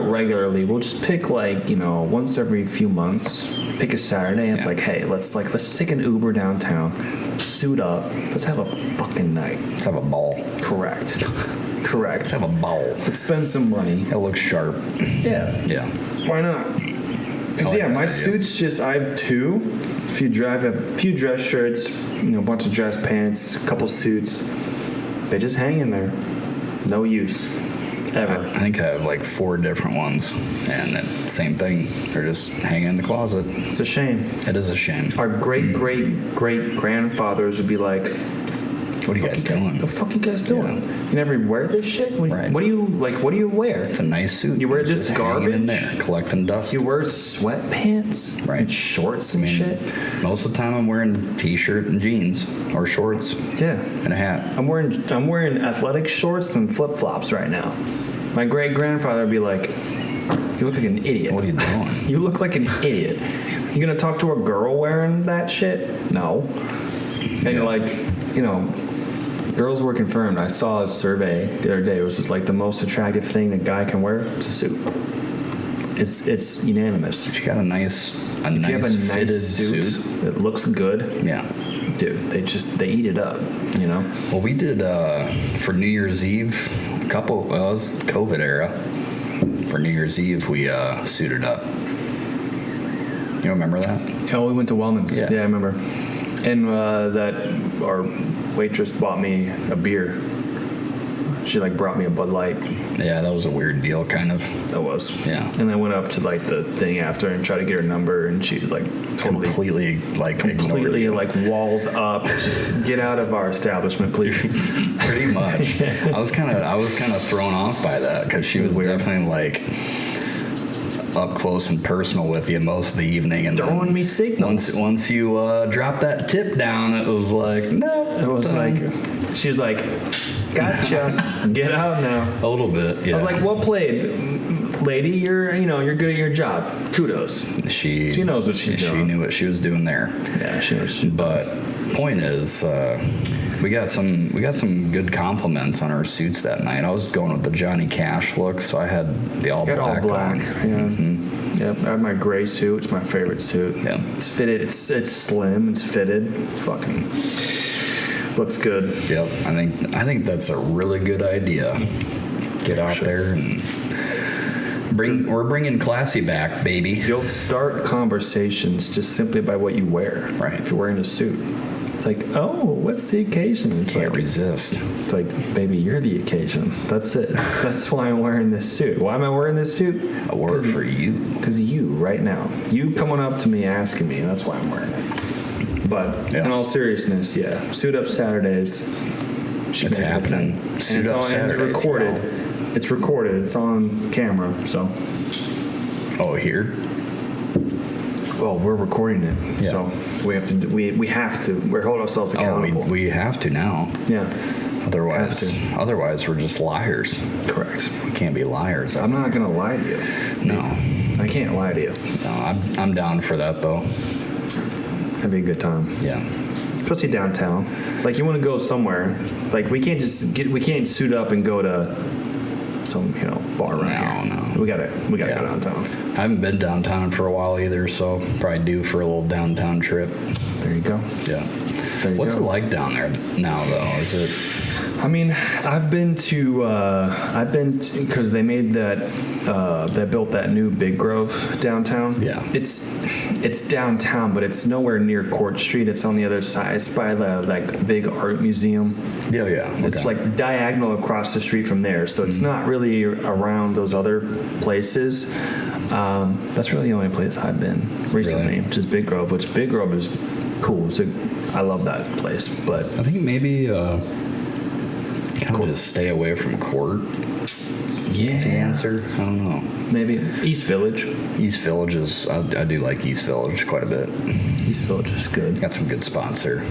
regularly. We'll just pick like, you know, once every few months. Pick a Saturday and it's like, hey, let's take an Uber downtown, suit up, let's have a fucking night. Let's have a ball. Correct. Let's have a ball. Let's spend some money. It looks sharp. Yeah. Yeah. Why not? Because my suits I have two. A few dress shirts, you know, a bunch of dress pants, a couple suits. They just hang in there. No use. Ever. I think I have like 4 different ones, and same thing. They're just hanging in the closet. It's a shame. It is a shame. Our great-great-great-grandfathers would be like, what are you guys doing? The fuck you guys doing? Yeah. You never wear this shit? What do you wear? It's a nice suit. You wear this garbage? In there, collecting dust. You wear sweatpants? Right. And shorts and shit? Most of the time I'm wearing t-shirt and jeans or shorts. Yeah. And a hat. I'm wearing athletic shorts and flip-flops right now. My great-grandfather would be like, you look like an idiot. What are you doing? You look like an idiot. You gonna talk to a girl wearing that shit? No. And you're like, you know, girls were confirmed. I saw a survey the other day. It was just like the most attractive thing a guy can wear is a suit. It's unanimous. If you got a nice fitted suit that looks good, yeah, dude, they eat it up, you know. Well, we did for New Year's Eve, it was COVID era. For New Year's Eve, we suited up. You remember that? Oh, we went to Wellman's. Yeah, I remember. And that our waitress bought me a beer. She like brought me a Bud Light. Yeah, that was a weird deal, kind of. That was. Yeah. And I went up to like the thing after and tried to get her number, and she was like completely like walls up. Just get out of our establishment, please. Pretty much. I was kind of thrown off by that because she was definitely like up close and personal with you most of the evening, and throwing me signals. Once you drop that tip down, it was like no. It was like she was like, gotcha, get out now. A little bit. Yeah. I was like, well played, lady. You're good at your job. Kudos. She knows what she's doing. She knew what she was doing there. Yeah, she knows. But point is, we got some good compliments on our suits that night. I was going with the Johnny Cash look, so I had the all black. All black. On. Yeah. Mm-hmm. Yep. I had my gray suit. It's my favorite suit. Yeah. It's fitted. It's slim. It's fitted. Fucking looks good. Yep. I think that's a really good idea. Get out there and we're bringing classy back, baby. You'll start conversations just simply by what you wear. Right. If you're wearing a suit. It's like, oh, what's the occasion? It's Can't like, resist. It's like, baby, you're the occasion. That's it. That's why I'm wearing this suit. Why am I wearing this suit? I wore it for you. Because you, right now. You coming up to me asking me, that's why I'm wearing it. But in all seriousness, yeah. Suit Up Saturdays. It's happening. It's recorded. It's recorded. It's on camera, so. Oh, here? Well, we're recording it, Yeah. so we have to. We have to. We're holding ourselves accountable. We have to now. Yeah. Otherwise, we're just liars. Correct. We can't be liars. I'm not gonna lie to you. No, I can't lie to you. no, I'm down for that though. That'd be a good time. Yeah. Especially downtown. Like you want to go somewhere. Like we can't suit up and go to some bar around here. No. We gotta Yeah. go downtown. I haven't been downtown for a while either, so probably due for a little downtown trip. There you go. Yeah. There you What's go. it like down there now, though? Is it? I mean, I've been because they made they built that new Big Grove downtown. Yeah. It's downtown, but it's nowhere near Court Street. It's on the other side. It's by the big art museum. Yeah. It's okay. like diagonal across the street from there, so it's not really around those other places. That's really the only place I've been recently, Really? which is Big Grove. Which Big Grove is cool. I love that place, but I think maybe kind of just stay away from court. yeah, Is the answer? I don't know. maybe East Village. East Village is. I do like East Village quite a bit. East Village is good. Got some good spots there.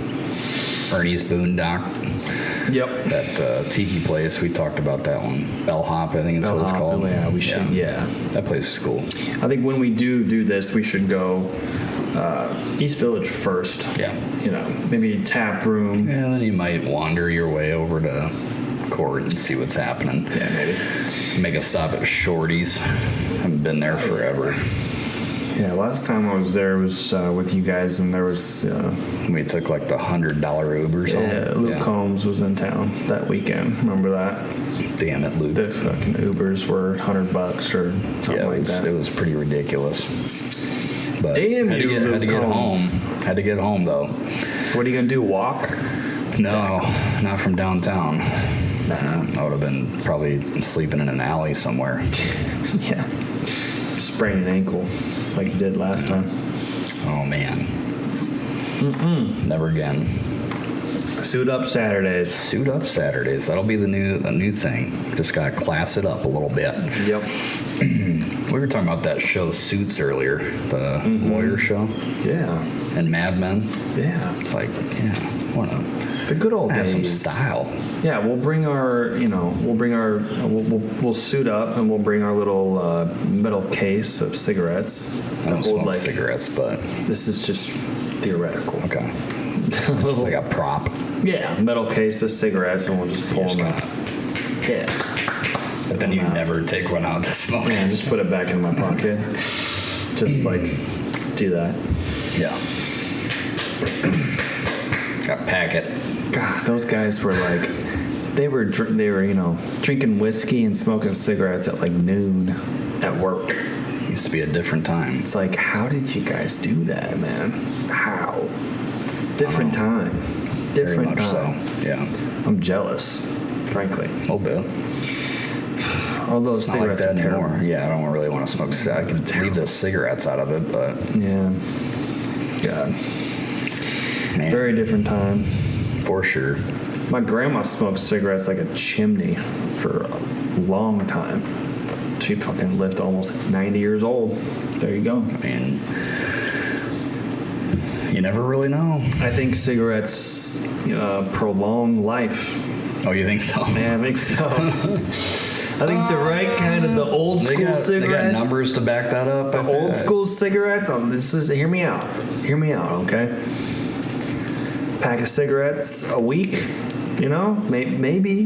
Ernie's Boondock, Yep. that tiki place. We talked about that one. Bellhop, I think it's what it's called. Yeah, we should. Yeah. That place is cool. I think when we do this, we should go East Village first. Yeah. Maybe tap room. Yeah, then you might wander your way over to court and see what's happening. Yeah, maybe. Make a stop at Shorty's. Haven't been there forever. Yeah, last time I was there was with you guys, and there was We took like the $100 Uber or something. Luke Combs was in town that weekend. Remember that? Damn it, Luke. The fucking Ubers were $100 or something Yeah, like that. it was pretty ridiculous. But Damn had you, to Luke get Combs. home. Had to get home though. What are you gonna do? Walk? No, not from downtown. Nah. I would have been probably sleeping in an alley somewhere. Yeah. Sprain an ankle like you did last time. Oh man. Never again. Suit up Saturdays. Suit up Saturdays. That'll be the new thing. Just gotta class it up a little bit. Yep. We were talking about that show Suits earlier, the lawyer show, Yeah. and Mad Men. Yeah. It's like, yeah, wanna The good old have days. some style. Yeah, we'll bring we'll suit up and we'll bring our little metal case of cigarettes. I don't to hold, smoke cigarettes, but This is just theoretical. okay. This is like a prop. Yeah, metal case of cigarettes, and we'll just pull Just them out. gotta- Yeah. But then you never take one out to smoke. Yeah, just put it back in my pocket. Just do that. Yeah. Got pack it. God, those guys were they were drinking whiskey and smoking cigarettes at noon at work. Used to be a different time. It's like, how did you guys do that, man? How? Different time. Very Different much time. so. Yeah. I'm jealous, frankly. A little bit. All those Not like cigarettes that are terrible. anymore. Yeah, I don't really want to smoke. I could leave the cigarettes out of it, but Yeah. God. man, Very different time. for sure. My grandma smoked cigarettes like a chimney for a long time. She fucking lived almost 90 years old. There you go. I mean, you never really know. I think cigarettes prolong life. Oh, you think so? Yeah, I think so. I think the right kind of the old school They got cigarettes. numbers to back that up. The old school cigarettes. Hear me out. Hear me out, okay? Pack of cigarettes a week. Maybe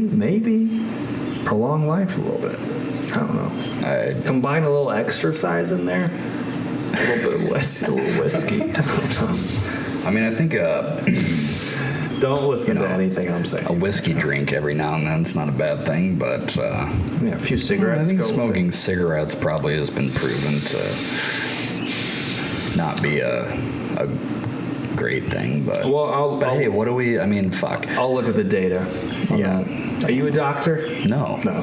prolong life a little bit. I don't know. Combine a little exercise in there. A little bit of whiskey. I don't know. I mean, I think Don't listen to anything I'm saying. a whiskey drink every now and then is not a bad thing, but Yeah, a few I cigarettes. think go with smoking cigarettes probably has been proven to not be a great thing. But it. Well, hey, what do we? I mean, fuck. I'll look at the data. on Yeah. that. Are you a doctor? No. No.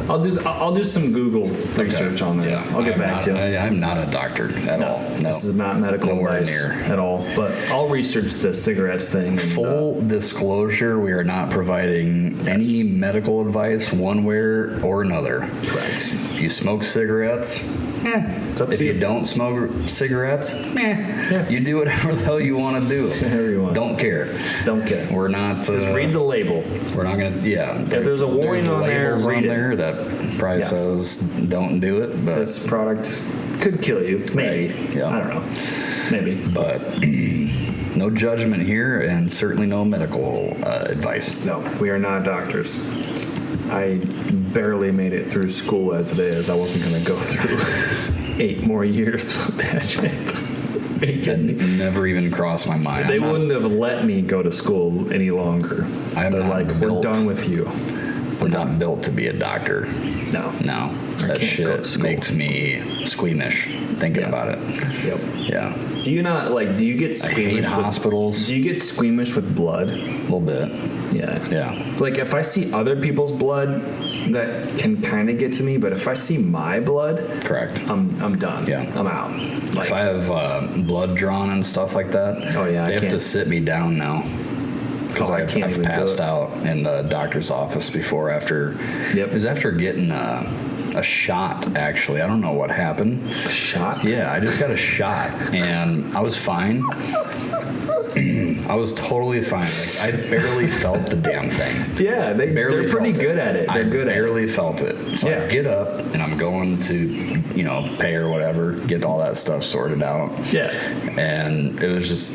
I'll do some Google research on that. Yeah. I'll get back to you. I'm not a doctor at all. No. This is not medical Nowhere advice near. at all. But I'll research the cigarettes thing. And, Full disclosure, we are not providing any medical advice one way or another. correct. If you smoke cigarettes, It's up if to you don't smoke cigarettes, you do whatever the hell you want to do. Whatever you want. Don't care. Don't care. We're not. Just read the label. We're not gonna. Yeah. If there's a warning on there, labels read on it. there that probably Yeah. says don't do it, but This product could kill you. Maybe. Right, yeah. I don't know. Maybe. but no judgment here, and certainly no medical advice. No, we are not doctors. I barely made it through school as it is. I wasn't going to go through 8 more years with that shit. That never even crossed my mind. They I'm not- wouldn't have let me go to school any longer. I'm They're not like, we're built- done with you. I'm not built to be a doctor. No. No, can't go that to shit school. makes me squeamish thinking Yeah. about it. Yep. Yeah, Do you not like? Do you get I hate squeamish with hospitals Do you get squeamish with blood? a little bit. Yeah. Yeah, Like if I see other people's blood, that can kind of get to me. But if I see my blood, correct. I'm done. Yeah. I'm out. Like, If I have blood drawn and stuff like that, Oh, yeah, I they have to can't. sit me down now. Because Oh, I can't I've even do passed it. out in the doctor's office before after. Yep. It was after getting a shot, actually. I don't know what happened. a shot. Yeah, I just got a shot and I was fine. I was totally fine. Like, I barely felt the damn thing. Yeah, they're pretty felt good at it. They're I good at it. barely felt it. So Yeah. I get up and I'm going to, pay or whatever, get all that stuff sorted out. Yeah. And it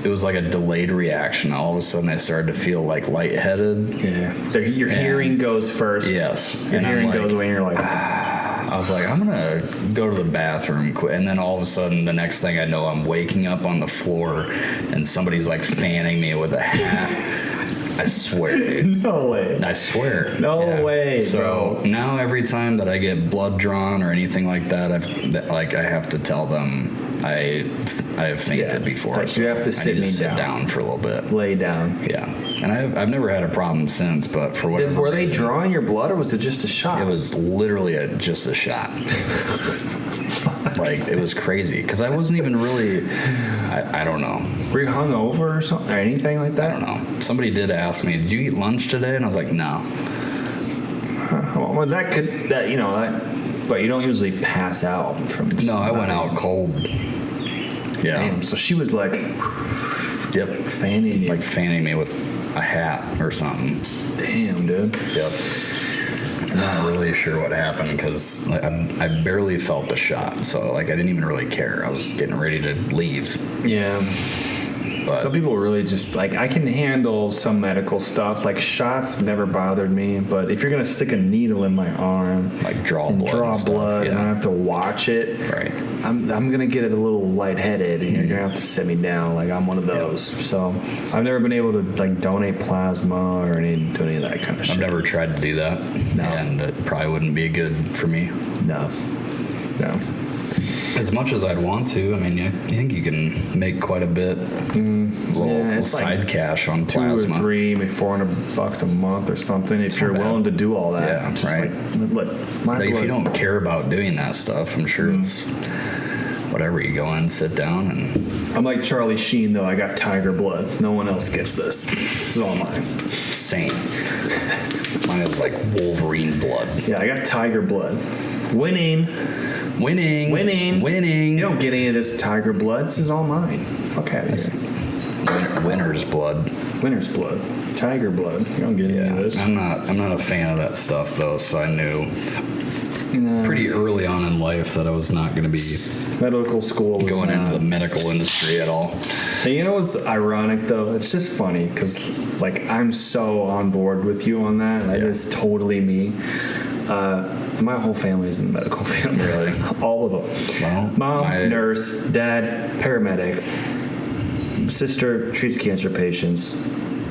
was like a delayed reaction. All of a sudden I started to feel like lightheaded. Yeah. Your hearing goes first. Yes. Your And I'm hearing like- goes away and you're like, I was like, I'm gonna go to the bathroom quick, and then all of a sudden, the next thing I know, I'm waking up on the floor, and somebody's like fanning me with a hat. I swear, dude. no way. I swear. No way, So bro. now every time that I get blood drawn or anything like that, I have to tell them I have fainted Yeah. before. Like, you have to I sit need me sit down. down for a little bit. Lay down. Yeah, and I've never had a problem since, but for whatever Were they reason, drawing your blood or was it just a shot? it was literally just a shot. Like, it was crazy because I wasn't even really. I don't know. Were you hungover or something or anything like I that? don't know. Somebody did ask me, "Did you eat lunch today?" And I was like, "No." Well, but you don't usually pass out from. No, I went out cold. Yeah. Damn. So she was like Yep. fanning you. Like fanning me with a hat or something. Damn, dude. Yep. I'm not really sure what happened because I barely felt the shot, so like I didn't even really care. I was getting ready to leave. Yeah. But Some people really just like I can handle some medical stuff. Like shots have never bothered me, but if you're gonna stick a needle in my arm, like draw and blood, draw and stuff, blood, and I yeah. have to watch it, Right. I'm gonna get a little lightheaded, and you're gonna have to sit me down. Like I'm one of those. So I've never been able to like donate plasma or do any of that kind of shit. I've never tried to do that, No. and it probably wouldn't be good for me. No. As much as I'd want to, I mean, I think you can make quite a bit, little Yeah, it's side like cash on 2 plasma. or 3, maybe $400 a month or something. If you're not bad. willing to do all that, Yeah, Just right. like, look, my But if you blood's- don't care about doing that stuff, I'm sure it's whatever. You go in, sit down, and I'm like Charlie Sheen though. I got tiger blood. No one else gets this. It's all mine. same. Mine is like Wolverine blood. Yeah, I got tiger blood. Winning. Winning. You don't get any of this tiger blood. This is all mine. Fuck out of here. Winner's blood. Winner's blood. Tiger blood. You don't get any of this. I'm not a fan of that stuff though, so I knew No. pretty early on in life that I was not going to be Medical school was going not. into the medical industry at all. And you know what's ironic though? It's just funny because like I'm so on board with you on that. That Yeah. is totally me. My whole family is in the medical field. Really? All of them. Well, Mom, nurse, dad, paramedic. Sister treats cancer patients.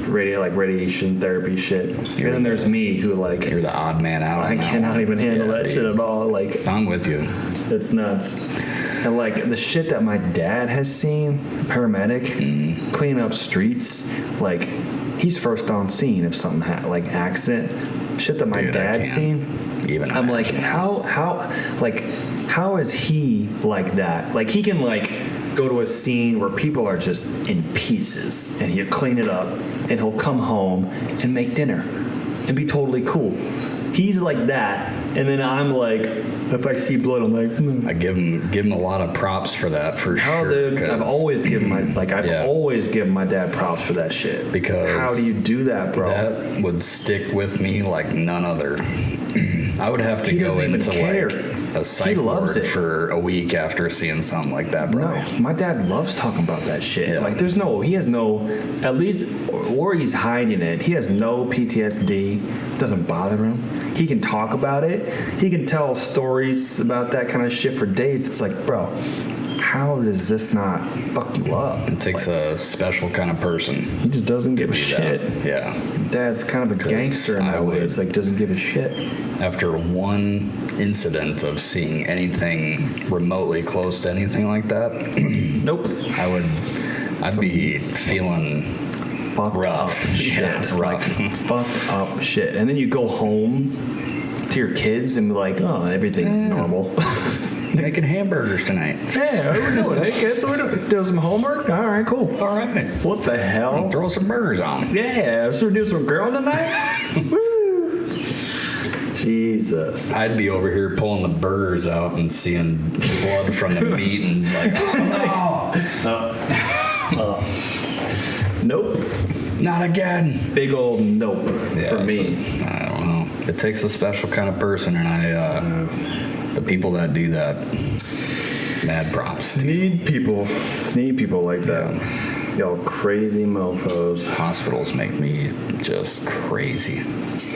Radiation therapy shit. And then there's me who like You're the odd man out. I on that cannot one. even handle Yeah, that dude. shit at all. Like I'm with you. it's nuts. And like the shit that my dad has seen, paramedic, clean up streets, like he's first on scene if something like accident. Shit that my Dude, I dad's can't. seen, even I'm like, imagine. how is he like that? Like, he can like go to a scene where people are just in pieces, and he'll clean it up, and he'll come home and make dinner, and be totally cool. He's like that, and then I'm like, if I see blood, I'm like, I give him a lot of props for that, for how, sure. dude? I've 'cause always given Yeah. always given my dad props for that shit. Because how do you do that, bro? that would stick with me like none other. I would have to He go doesn't even into care. like a psych He loves ward it. for a week after seeing something like that, bro. No, my dad loves talking about that shit. Yeah. Like, he has no, at least, or he's hiding it. He has no PTSD. Doesn't bother him. He can talk about it. He can tell stories about that kind of shit for days. It's like, bro, how does this not fuck you up? It takes a special kind of person He just doesn't give a to do shit. that. Yeah. Dad's kind of a gangster in I that way. would- It's like, doesn't give a shit. After one incident of seeing anything remotely close to anything like that, Nope. I'd be feeling Fucked rough. up shit. Yeah, Like, rough. fucked up shit. And then you go home to your kids and be like, oh, everything's Yeah. normal. Making hamburgers tonight. Hey, what are we doing? Hey, kids, what are we doing? Doing some homework? All right, cool. All right. What the hell? Throw some burgers on. Yeah, so we're doing some grilling tonight? Woo! Jesus. I'd be over here pulling the burgers out and seeing blood from the meat and like, oh, Nope. not again. Big old nope Yeah, for me. I don't know. It takes a special kind of person, and the people that do that, mad props. Need people like that. Y'all crazy mofos. Hospitals make me just crazy.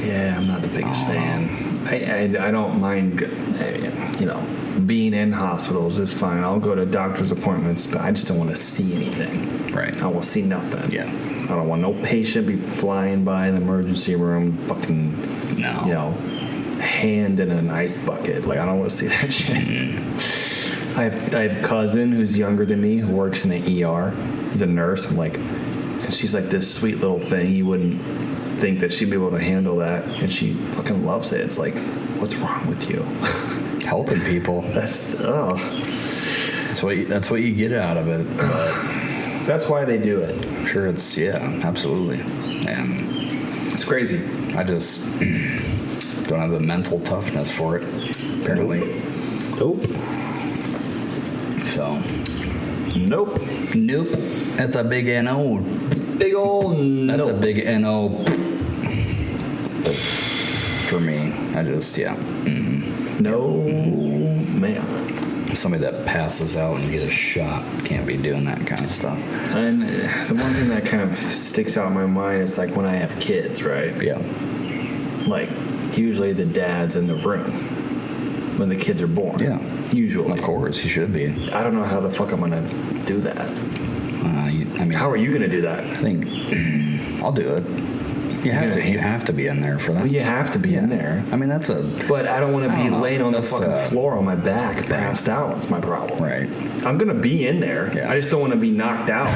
Yeah, I'm not the biggest fan. I don't mind, being in hospitals is fine. I'll go to doctor's appointments, but I just don't want to see anything. Right. I will see nothing. Yeah. I don't want no patient be flying by the emergency room, fucking, No. hand in an ice bucket. Like, I don't want to see that shit. Mm-hmm. I have a cousin who's younger than me who works in the ER. He's a nurse. I'm like, and she's like this sweet little thing. You wouldn't think that she'd be able to handle that, and she fucking loves it. It's like, what's wrong with you? Helping people. That's That's what you get out of it. But that's why they do it. sure, it's absolutely. And It's crazy. I just don't have the mental toughness for it, apparently. Nope. So, Nope. nope. That's a big NO. Big old That's nope. a big NO for me. I just, No, ma'am. Somebody that passes out and get a shot can't be doing that kind of stuff. And the one thing that kind of sticks out in my mind is like when I have kids, right? Yeah. Like, usually the dad's in the room when the kids are born. Yeah. Usually. Of course, you should be. I don't know how the fuck I'm going to do that. How are you going to do that? I think I'll do it. You have to be in there for that. Well, you have to be in there. I mean, that's a But I don't want to I be don't know. laying on the That's, fucking floor on my back, passed out. That's my problem. right. I'm going to be in there. Yeah. I just don't want to be knocked out.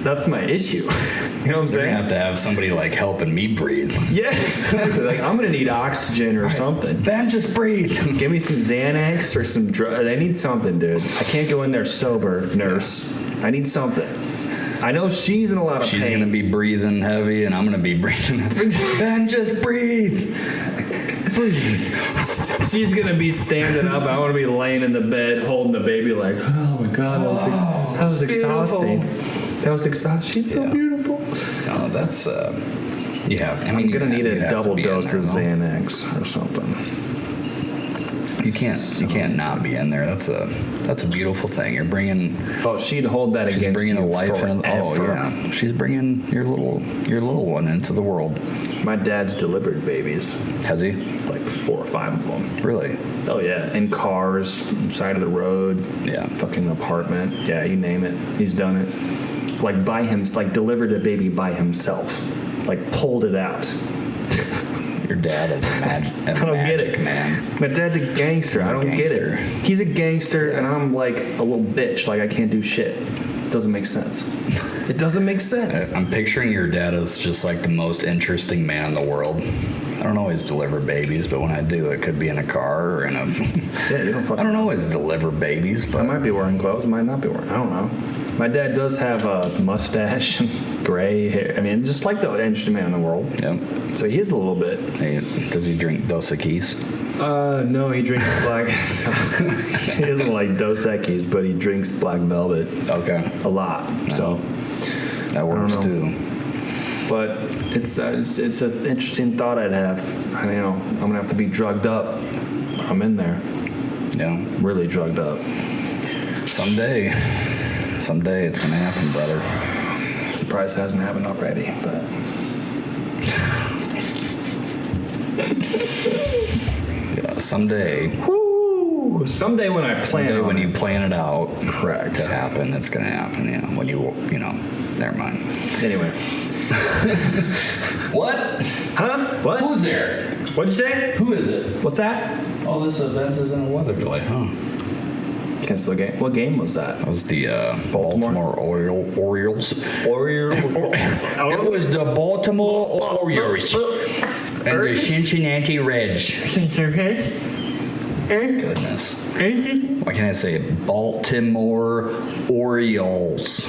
That's my issue. You know what I'm You're saying? gonna have to have somebody like helping me breathe. Yeah, exactly. Like, I'm gonna need oxygen or something. Ben, just breathe. Give me some Xanax or some drugs. I need something, dude. I can't go in there sober, nurse. I need something. I know she's in a lot of She's pain. gonna be breathing heavy, and I'm gonna be breathing. Ben, just breathe. Breathe. She's gonna be standing up. I want to be laying in the bed holding the baby, like, oh my god, that was exhausting. That was exhausting. She's so beautiful. No, that's yeah. I mean, I'm gonna need you a have to double be in dose there, of though. Xanax or something. You can't not be in there. That's a beautiful thing. You're bringing. Oh, she'd hold that She's against bringing you a life in. Oh forever. yeah. She's bringing your little one into the world. My dad's delivered babies, Has he? like 4 or 5 of them. Really? Oh yeah, in cars, side of the road, Yeah. fucking apartment. Yeah, you name it, he's done it. Like by him, like delivered a baby by himself, like pulled it out. Your dad is a magic. I don't get it, man. My dad's a gangster. I don't get gangster. it. He's a gangster, and I'm like a little bitch. Like I can't do shit. It doesn't make sense. It doesn't make sense. I'm picturing your dad as just like the most interesting man in the world. I don't always deliver babies, but when I do, it could be in a car or in a. Yeah, you don't fucking. I don't always deliver babies, I but might be wearing clothes. I might not be wearing. I don't know. My dad does have a mustache and gray hair. I mean, just like the richest man in the world. yep. So he is a little bit. Hey, does he drink Dos Equis? No, he drinks black. He doesn't like Dos Equis, but he drinks Black Velvet Okay, a lot. So, that works know. too. but it's an interesting thought I'd have. I'm gonna have to be drugged up. I'm in there, Yeah. really drugged up. Someday it's gonna happen, brother. Surprised it hasn't happened already, but. Yeah, someday. Woo! Someday when I plan Someday on when it. you plan it out Correct. to happen, it's gonna happen. Yeah. When you know, never mind. Anyway. What? Huh? What? Who's there? What'd you say? Who is it? What's that? Oh, this event is in a weather delay, huh? Cancel the game. What game was that? That was the Baltimore? Baltimore Orioles. It It was the Baltimore Orioles and the Cincinnati Reds. Goodness. Why can't I say Baltimore Orioles?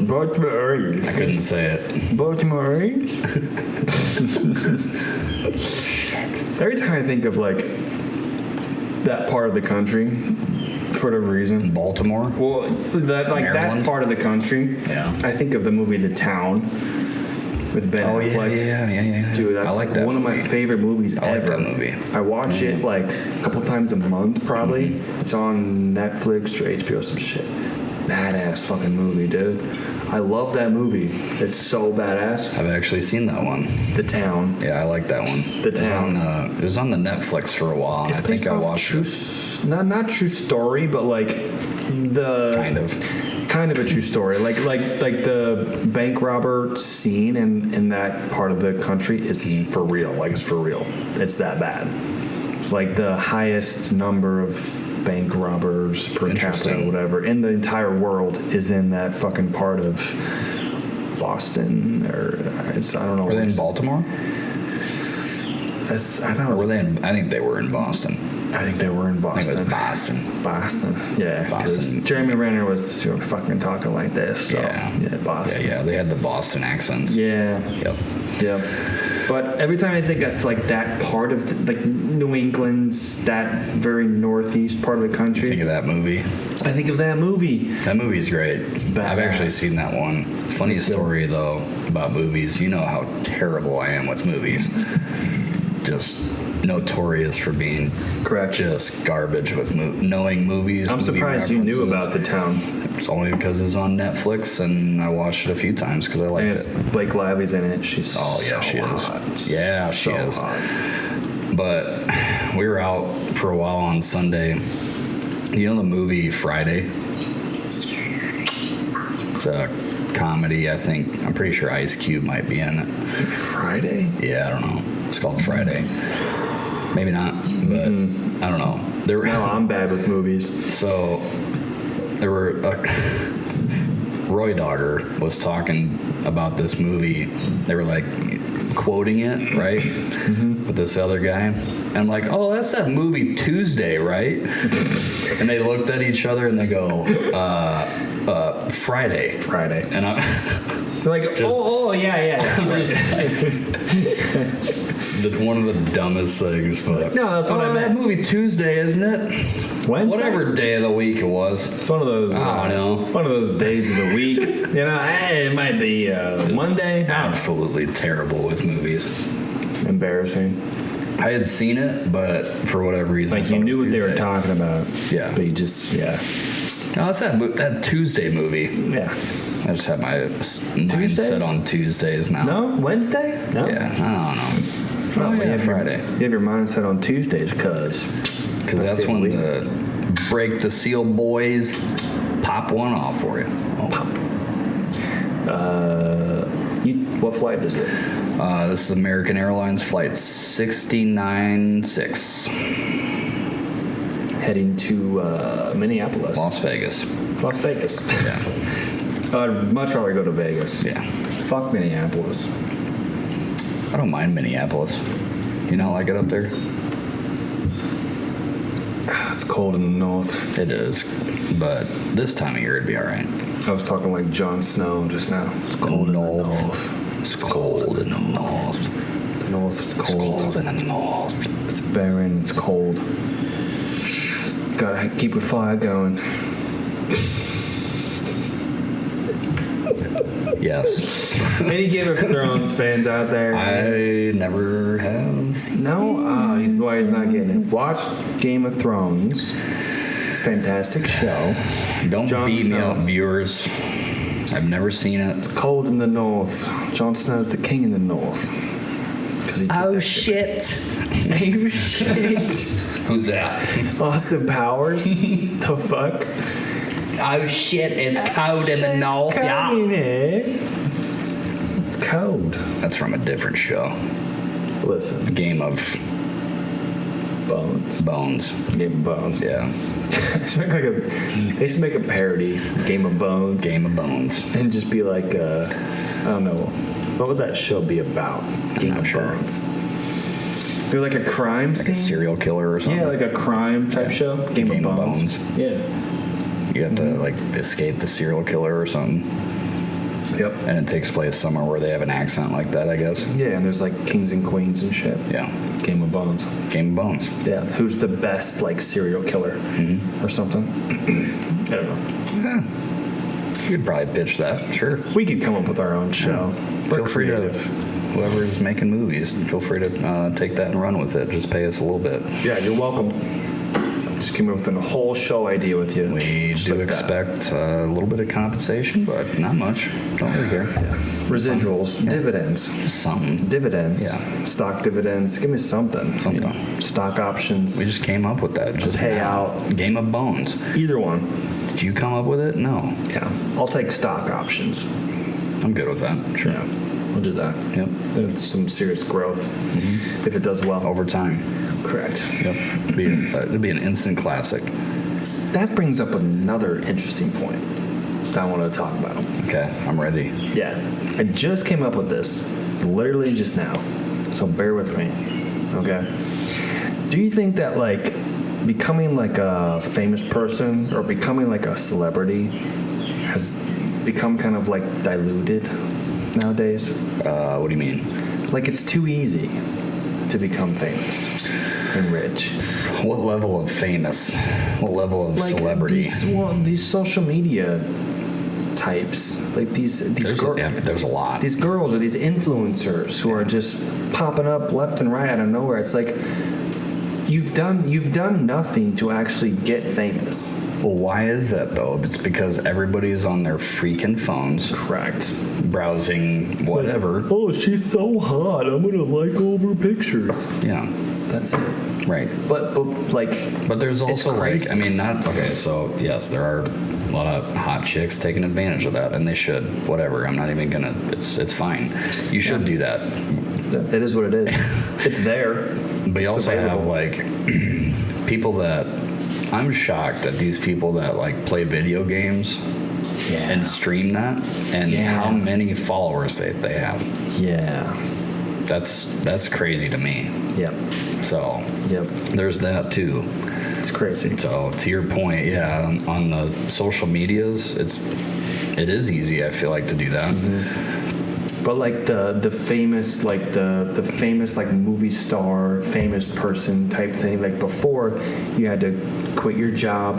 Baltimore Orioles. I couldn't say it. Baltimore Orioles? Every time I think of like that part of the country, for whatever reason. Baltimore? Well, that Maryland? part of the country. Yeah. I think of the movie The Town with Ben Oh, Affleck. yeah. Dude, that's I like that one of my movie. favorite movies I like ever. that movie. I watch it like a couple times a month, probably. Mm-hmm. It's on Netflix or HBO, some shit. Badass fucking movie, dude. I love that movie. It's so badass. I've actually seen that one. The Town. Yeah, I like that one. The Town. It was on the Netflix for a while. It's I think based I off watched true, it. not true story, but like the kind of a true story. Like the bank robber scene in that part of the country is for real. Like it's for real. It's that bad. Like the highest number of bank robbers per capita, Interesting. or whatever, in the entire world is in that fucking part of Boston, or I don't know. Were they in Baltimore? I thought it Or was, were they in, I think they were in Boston. I think they were in I think it Boston. was Boston. Boston, yeah. Because Boston. Jeremy Renner was fucking talking like this. So, Yeah. Boston. Yeah, they had the Boston accents. Yeah. Yep. Yep. But every time I think of like that part of like New England's that very northeast part of the country, Think of that movie. I think of that movie. That movie's great. badass. I've actually seen that one. Funny It's good. story though about movies. You know how terrible I am with movies. Just notorious for being Correct. just garbage with knowing movies. I'm movie surprised you knew references. about The Town. It's only because it's on Netflix and I watched it a few times because I And liked it's it. Blake Lively's in it. She's Oh yeah, so she hot. is. Yeah, she So is. hot. But we were out for a while on Sunday. You know the movie Friday? It's a comedy, I think. I'm pretty sure Ice Cube might be in it. Friday? Yeah, I don't know. It's called Friday. Maybe not, but I don't know. There, No, I'm bad with movies. so there were Roy Dogger was talking about this movie. They were like quoting it, right? With this other guy. And I'm like, oh, that's that movie Tuesday, right? And they looked at each other and they go, Friday. Friday. And I They're like, yeah. one of the dumbest things, but No, that's what I meant. That movie Tuesday, isn't it? Wednesday? Whatever day of the week it was. It's one of those. I don't know. One of those days of the week. It might be Monday. Absolutely terrible with movies. Embarrassing. I had seen it, but for whatever reason, I Like thought you it knew was what they were Tuesday. talking about. Yeah. But you just No, it's that Tuesday movie. yeah. I just have my mindset on Tuesdays now. No, Wednesday? No. Yeah, I don't know. Oh, Oh, you yeah, have Friday. You have your mindset on Tuesdays because Because that's when the Break the Seal boys pop one off for you. Oh. what flight is it? This is American Airlines Flight 696, Heading to Minneapolis. Las Vegas. Las Vegas. Yeah. I'd much rather go to Vegas. Yeah. Fuck Minneapolis. I don't mind Minneapolis. You not like it up there? It's cold in the north. It is, but this time of year it'd be all right. I was talking like Jon Snow just now. It's cold in the north. It's cold in the north. The north is cold. It's cold in the north. It's barren. It's cold. Gotta keep a fire going. Yes. Any Game of Thrones fans out there? I never have seen. No? He's why he's not getting it. Watch Game of Thrones. It's a fantastic show. Don't Jon beat me Snow. up, viewers. I've never seen it. It's cold in the north. Jon Snow's the king in the north. Because he took Oh that shit! Oh shit! Who's that? Austin Powers? The fuck? Oh shit! It's cold in the north. Cold Yeah. in here. It's cold. That's from a different show. Listen, Game of Bones. Bones. Game of Bones. Yeah. They should make a parody, Game of Bones. Game of Bones. And just be like, I don't know, what would that show be about? Game not of sure. Bones. Be like a crime Like scene? a serial killer or something. Yeah, like a crime type show. Game of Bones. Yeah. You have to like escape the serial killer or something. Yep. And it takes place somewhere where they have an accent like that, I guess. Yeah, and there's like kings and queens and shit. Yeah. Game of Bones. Game of Bones. Yeah. Who's the best like serial killer or something? I don't know. Yeah. You could probably pitch that, sure. We could come up with our own show. We're Feel free creative. to, whoever's making movies, feel free to take that and run with it. Just pay us a little bit. Yeah, you're welcome. Just came up with a whole show idea with you. We Just do like that. expect a little bit of compensation, but not much. Don't really care. Residuals, dividends. Just something. Dividends. Yeah. Stock dividends. Give me something. Something. You know, stock options. We just came up with that. Just Payout. now. Game of Bones. Either one. Did you come up with it? No. Yeah. I'll take stock options. I'm good with that. Sure. Yeah. We'll do that. Yep. There's some serious growth if it does well. Over time. Correct. Yep. It'd be an instant classic. That brings up another interesting point that I want to talk about. Okay, I'm ready. Yeah. I just came up with this literally just now. So bear with me. Okay. Do you think that like becoming like a famous person or becoming like a celebrity has become kind of like diluted nowadays? What do you mean? Like it's too easy to become famous and rich. What level of famous? What level of Like celebrity? these social media types, like these There's a lot. these girls or these influencers who are just popping up left and right out of nowhere. It's like you've done nothing to actually get famous. Well, why is that though? It's because everybody's on their freaking phones, Correct. browsing whatever. Oh, she's so hot. I'm gonna like all her pictures. Yeah, That's it. right. But like, But there's also like, crazy. I mean, not okay. So yes, there are a lot of hot chicks taking advantage of that, and they should. Whatever. I'm not even gonna. It's fine. You should do that. it is what it is. It's there. But you It's also have available. like people that I'm shocked at these people that like play video games Yeah. and stream that and Yeah. how many followers they have. Yeah. That's crazy to me. Yep. So Yep. there's that too. It's crazy. So to your point, yeah, on the social medias, it is easy. I feel like to do that. But like the famous like the famous like movie star, famous person type thing. Like before, you had to quit your job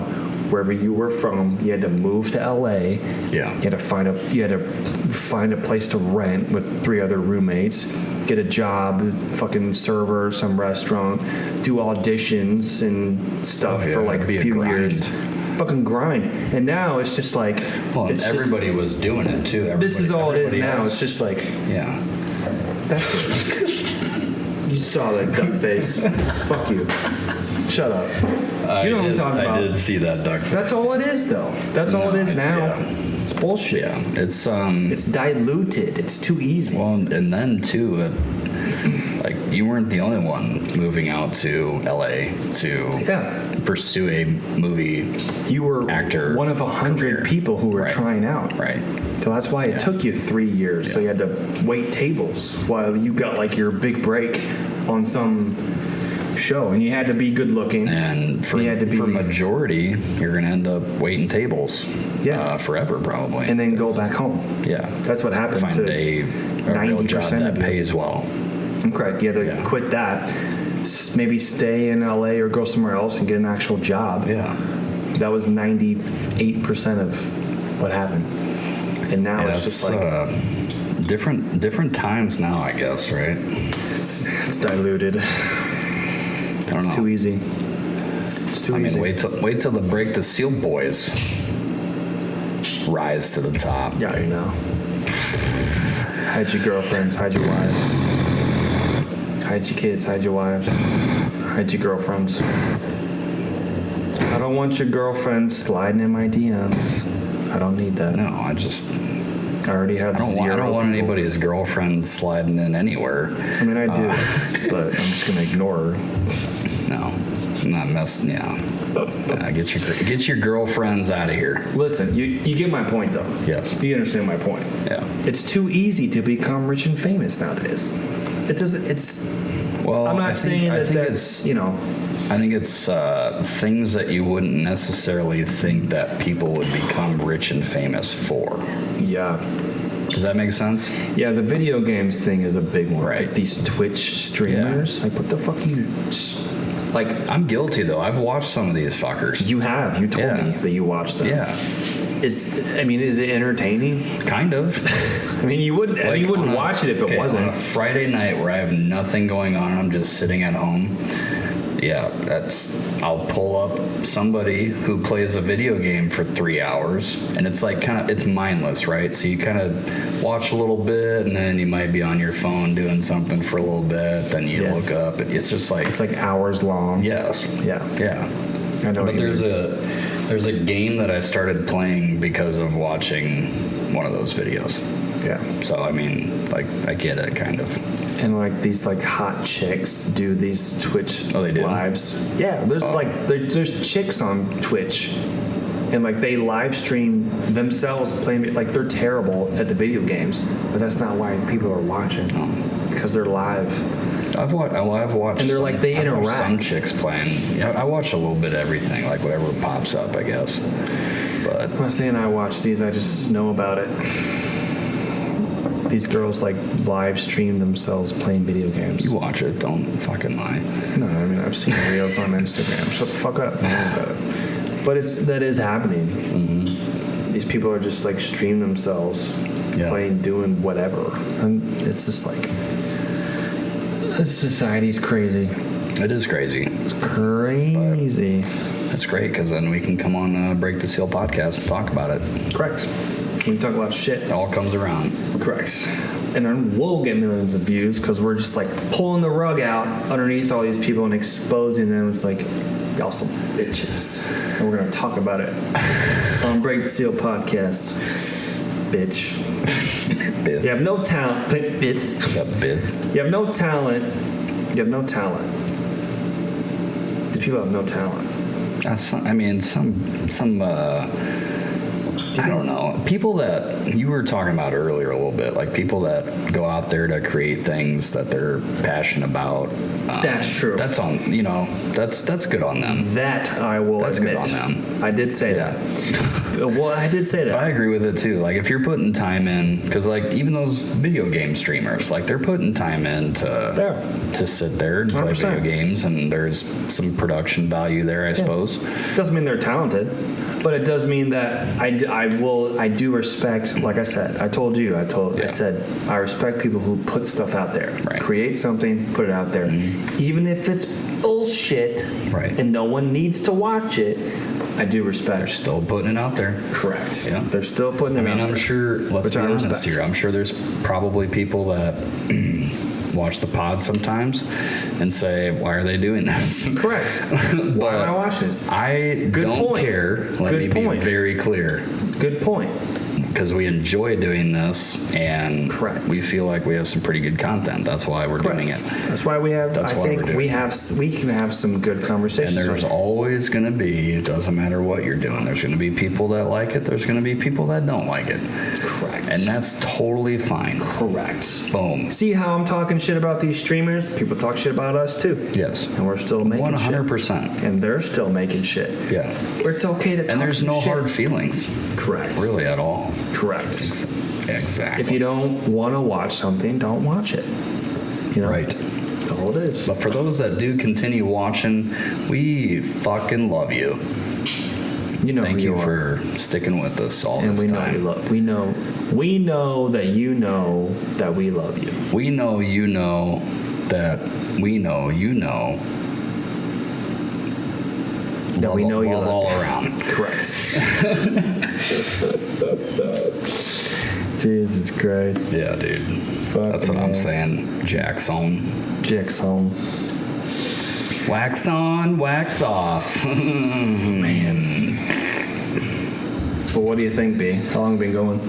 wherever you were from. You had to move to LA. Yeah. You had to find a place to rent with 3 other roommates. Get a job, fucking server, some restaurant, do auditions and stuff Oh, yeah, for like it'd be a a few grind. years. Fucking grind. And now it's just like Well, and it's just- everybody was doing it too. this is all it is Everybody now. else- It's just like yeah. that's it. You saw that duck face. Fuck you. Shut up. You know what I'm talking about. I did see that duck. That's all it is, though. That's all it is now. Yeah. It's bullshit. Yeah, it's It's diluted. It's too easy. well, and then too, like you weren't the only one moving out to LA to Yeah. pursue a movie, You were actor one of 100 career. people who were Right. trying out. right? So that's why it took you 3 years. So you had to wait tables while you got like your big break on some show, and you had to be good looking. And for majority, you're going to end up waiting tables. Forever probably. And then go back home. Yeah. That's what happened Find to a real job that pays well. Correct. You had to quit that. Maybe stay in LA or go somewhere else and get an actual job. Yeah. That was 98% of what happened. And now it's just like different times now, I guess, right? It's diluted. It's too easy. It's too easy. Wait till the Break the Seal boys rise to the top. Yeah, you know. Hide your girlfriends, hide your wives. Hide your kids, hide your wives. Hide your girlfriends. I don't want your girlfriend sliding in my DMs. I don't need that. No, I already have I don't want anybody's girlfriend sliding in anywhere. I mean, I do, but I'm just going to ignore her. No, I'm not messing. Yeah. Get your girlfriends out of here. Listen, you get my point, though. Yes. You understand my point. Yeah. It's too easy to become rich and famous nowadays. It doesn't. It's. Well, I'm not saying that's you know. I think it's things that you wouldn't necessarily think that people would become rich and famous for. Yeah. Does that make sense? Yeah, the video games thing is a big one. Right. Like these Twitch streamers. Like, what the fuck are you... Like... I'm guilty, though. I've watched some of these fuckers. You have. You told me that you watched them. Yeah. Is it entertaining? Kind of. I mean, you wouldn't watch it if it wasn't. On a Friday night where I have nothing going on and I'm just sitting at home... Yeah, I'll pull up somebody who plays a video game for 3 hours, and it's like it's mindless, right? So you kind of watch a little bit, and then you might be on your phone doing something for a little bit, then you look up, and it's just like... It's like hours long. Yes. Yeah. Yeah. I know. But there's a game that I started playing because of watching one of those videos. Yeah. So, I mean, like, I get it, kind of. And, like, these, like, hot chicks do these Twitch lives. Yeah, there's chicks on Twitch. And, like, they live stream themselves playing, like, they're terrible at the video games. But that's not why people are watching. It's because they're live. I've watched. And they're like, they interact. Some chicks playing. Yeah, I watch a little bit of everything, like whatever pops up, I guess. But I'm not saying I watch these, I just know about it. These girls like live stream themselves playing video games. You watch it, don't fucking lie. No, I mean I've seen reels on Instagram. Shut the fuck up. But that is happening. Mm-hmm. These people are just like stream themselves playing, doing whatever, and it's just like this society's crazy. It is crazy. It's crazy. But it's great because then we can come on Break the Seal podcast and talk about it. Correct. We can talk about shit. It all comes around. Correct. And then we'll get millions of views because we're just like pulling the rug out underneath all these people and exposing them. It's like, y'all some bitches. And we're going to talk about it on Break the Seal podcast. Bitch. Biff. You have no talent. Biff. Biff. You have no talent. You have no talent. These people have no talent. I don't know. People that you were talking about earlier a little bit, like people that go out there to create things that they're passionate about. That's true. That's on, that's good on them. That I will admit. That's good on them. I did say that. Well, I did say that. But I agree with it too. Like if you're putting time in, because like even those video game streamers, like they're putting time in to sit there and play 100%. Video games, and there's some production value there, I suppose. Doesn't mean they're talented. But it does mean that I do respect, like I said, I said, I respect people who put stuff out there. Right. Create something, put it out there. Mm-hmm. Even if it's bullshit and no one needs to watch it, I do respect. They're still putting it out there. Correct. Yeah. They're still putting it out there. I'm sure, let's be honest here, I'm sure there's probably people that watch the pod sometimes and say, why are they doing this? Correct. Why am I watching this? I don't care. Let me be very clear. Good point. Because we enjoy doing this, and we feel like we have some pretty good content. That's why we're doing it. That's why we have. We can have some good conversations. And there's always going to be. It doesn't matter what you're doing. There's going to be people that like it. There's going to be people that don't like it. Correct. And that's totally fine. Correct. Boom. See how I'm talking shit about these streamers? People talk shit about us too. Yes. And we're still making 100%. shit. And they're still making shit. Yeah. But it's okay to talk And there's some no shit. hard feelings. Correct. Really at all. Correct. Exactly. If you don't want to watch something, don't watch it. You know? Right. That's all it is. But for those that do continue watching, we fucking love you. You know Thank who you are. for sticking with us all And this we know time. you love. We know that you know that we love you. We know you know that we know you know That we know you love love all you. around. Correct. Jesus Christ. Yeah, dude. Fucking That's what I'm hell. saying. Jackson. Jackson. Wax on, wax off. Man. But what do you think, B? How long have you been going?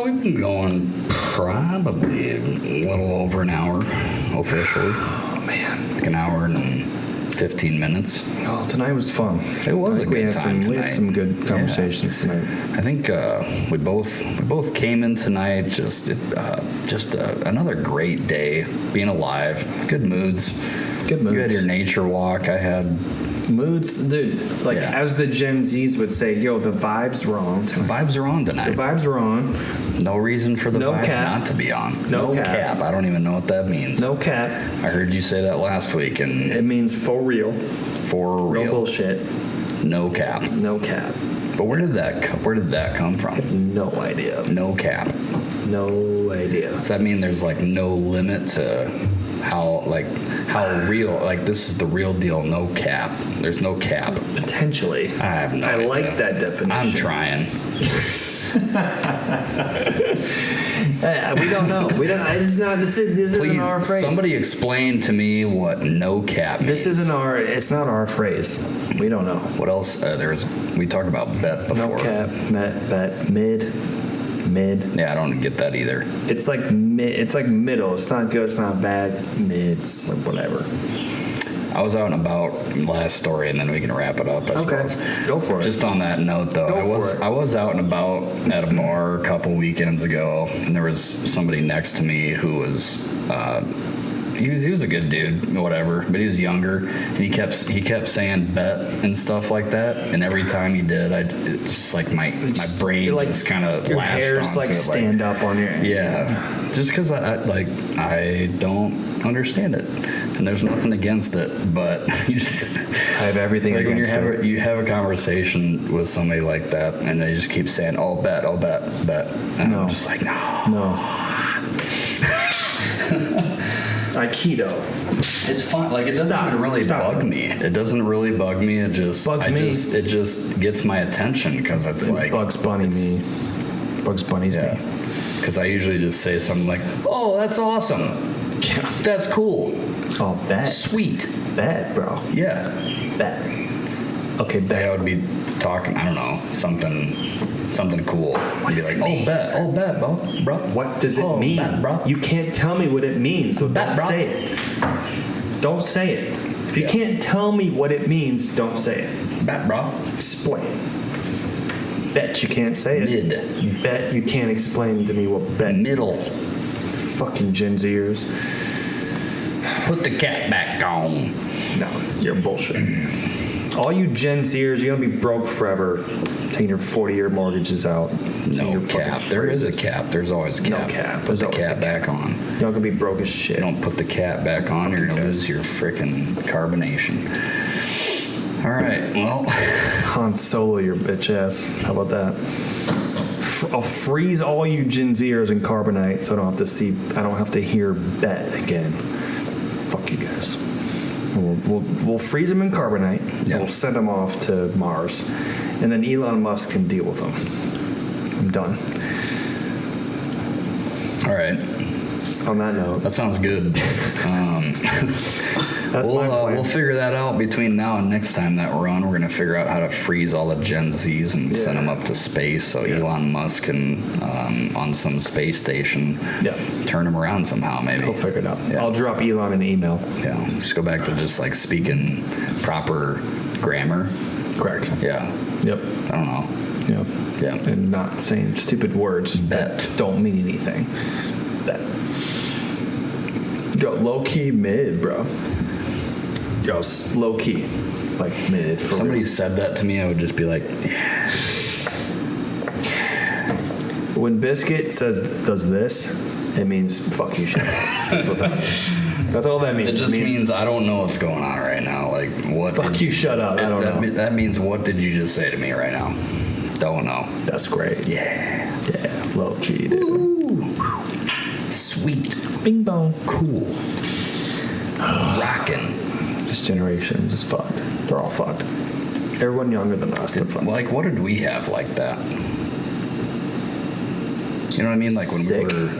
We've been going probably a little over an hour officially. Oh man. Like an hour and 15 minutes. Oh, tonight was fun. It was I think a good time We had tonight. some good conversations tonight. I think we both came in tonight just another great day, being alive, good moods. Good moods. You had your nature walk. I had Moods, dude. Like Yeah. as the Gen Zs would say, yo, the vibes were on tonight. vibes are on The tonight. vibes were on. No reason for the No vibes cap. not to be on. No cap. cap. I don't even know what that means. No cap. I heard you say that last week, and It means for real. for No real, bullshit. no cap. No cap. But where did that come from? No idea. No cap. No idea. Does that mean there's like no limit to how real, like this is the real deal, no cap? There's no cap. Potentially. I have no idea. like that definition. I'm trying. We don't know. We don't. It's not. This isn't our Please, phrase. somebody explain to me what no cap means. This isn't our. It's not our phrase. We don't know. What else? We talked about bet before. No cap. Bet. Mid. Yeah, I don't get that either. It's like mid. It's like middle. It's not good. It's not bad. It's mid. It's like whatever. I was out and about last story, and then we can wrap it up. I suppose. Go for it. Just on that note, though, Go I for was it. I was out and about at a bar a couple weekends ago, and there was somebody next to me who was. He was a good dude, whatever, but he was younger, and he kept saying bet and stuff like that, and every time he did, it's just like my brain like, just kind of your latched hairs onto like it, stand up on your. Yeah, just because I don't understand it, and there's nothing against it, but you just I have everything like when against it. you have a conversation with somebody like that, and they just keep saying, "Oh, bet, and No. I'm just like, no. No. Aikido. It's fine. Like it doesn't even really bug me. It doesn't really bug me. It just Bugs me. It just gets my attention because it's like Bugs Bunny me. Bugs Bunny's Yeah. me. Because I usually just say something like, "Oh, that's awesome. Yeah. That's cool. Oh, bet. Sweet. Bet, bro. Yeah." Bet. Okay, Like I bet. would be talking, I don't know, something cool. I'd be does like, it mean? oh, bet, bro. What does it mean? Bet, bro. You can't tell me what it means, so Bet, don't bro. say it. Don't say it. If you Yeah. can't tell me what it means, don't say it. Bet, bro. Explain. Bet you can't say it. Mid. Bet you can't explain to me what bet Middle. means. Fucking Gen Zers. Put the cat back on. No, you're bullshit. All you Gen Zers, you're gonna be broke forever, taking your 40-year mortgages out. saying No your fucking cap. There is a phrases. cap. There's always a No cap. cap. Put There's the always a cap back on. Y'all gonna be broke as If shit. you don't put the cap back on, you're gonna lose your freaking carbonation. All right. Well, Han Solo, your bitch ass. How about that? I'll freeze all you Gen Zers in carbonite, so I don't have to hear bet again. Fuck you guys. We'll freeze them in carbonite. Yeah. We'll send them off to Mars, and then Elon Musk can deal with them. I'm done. all right. On that note, That sounds good. that's my plan. We'll figure that out between now and next time that we're on. We're going to figure out how to freeze all the Gen Zs and send them up to space so Elon Musk can, on some space station, turn them around somehow, maybe. We'll figure it out. Yeah. I'll drop Elon an email. Yeah, just go back to just like speaking proper grammar. Correct. Yeah, Yep. I don't know. Yep. Yeah. And not saying stupid words that don't mean anything. Bet. Yo, low key mid, bro. Yo, low key, like mid. For Somebody real. said that to me, I would just be like, yeah. When Biscuit does this, it means fuck you, shut up. That's what that means. That's all that means. It just means I don't know what's going on right now. Like, what? Fuck you, shut up. I don't know. That means what did you just say to me right now? Don't know. That's great. Yeah. Yeah, low key, dude. Ooh. Sweet. Bing bong. Cool. Rockin'. This generation is fucked. They're all fucked. Everyone younger than us, they're fucked. Like, what did we have like that? You know what I mean? Like when Sick. we were.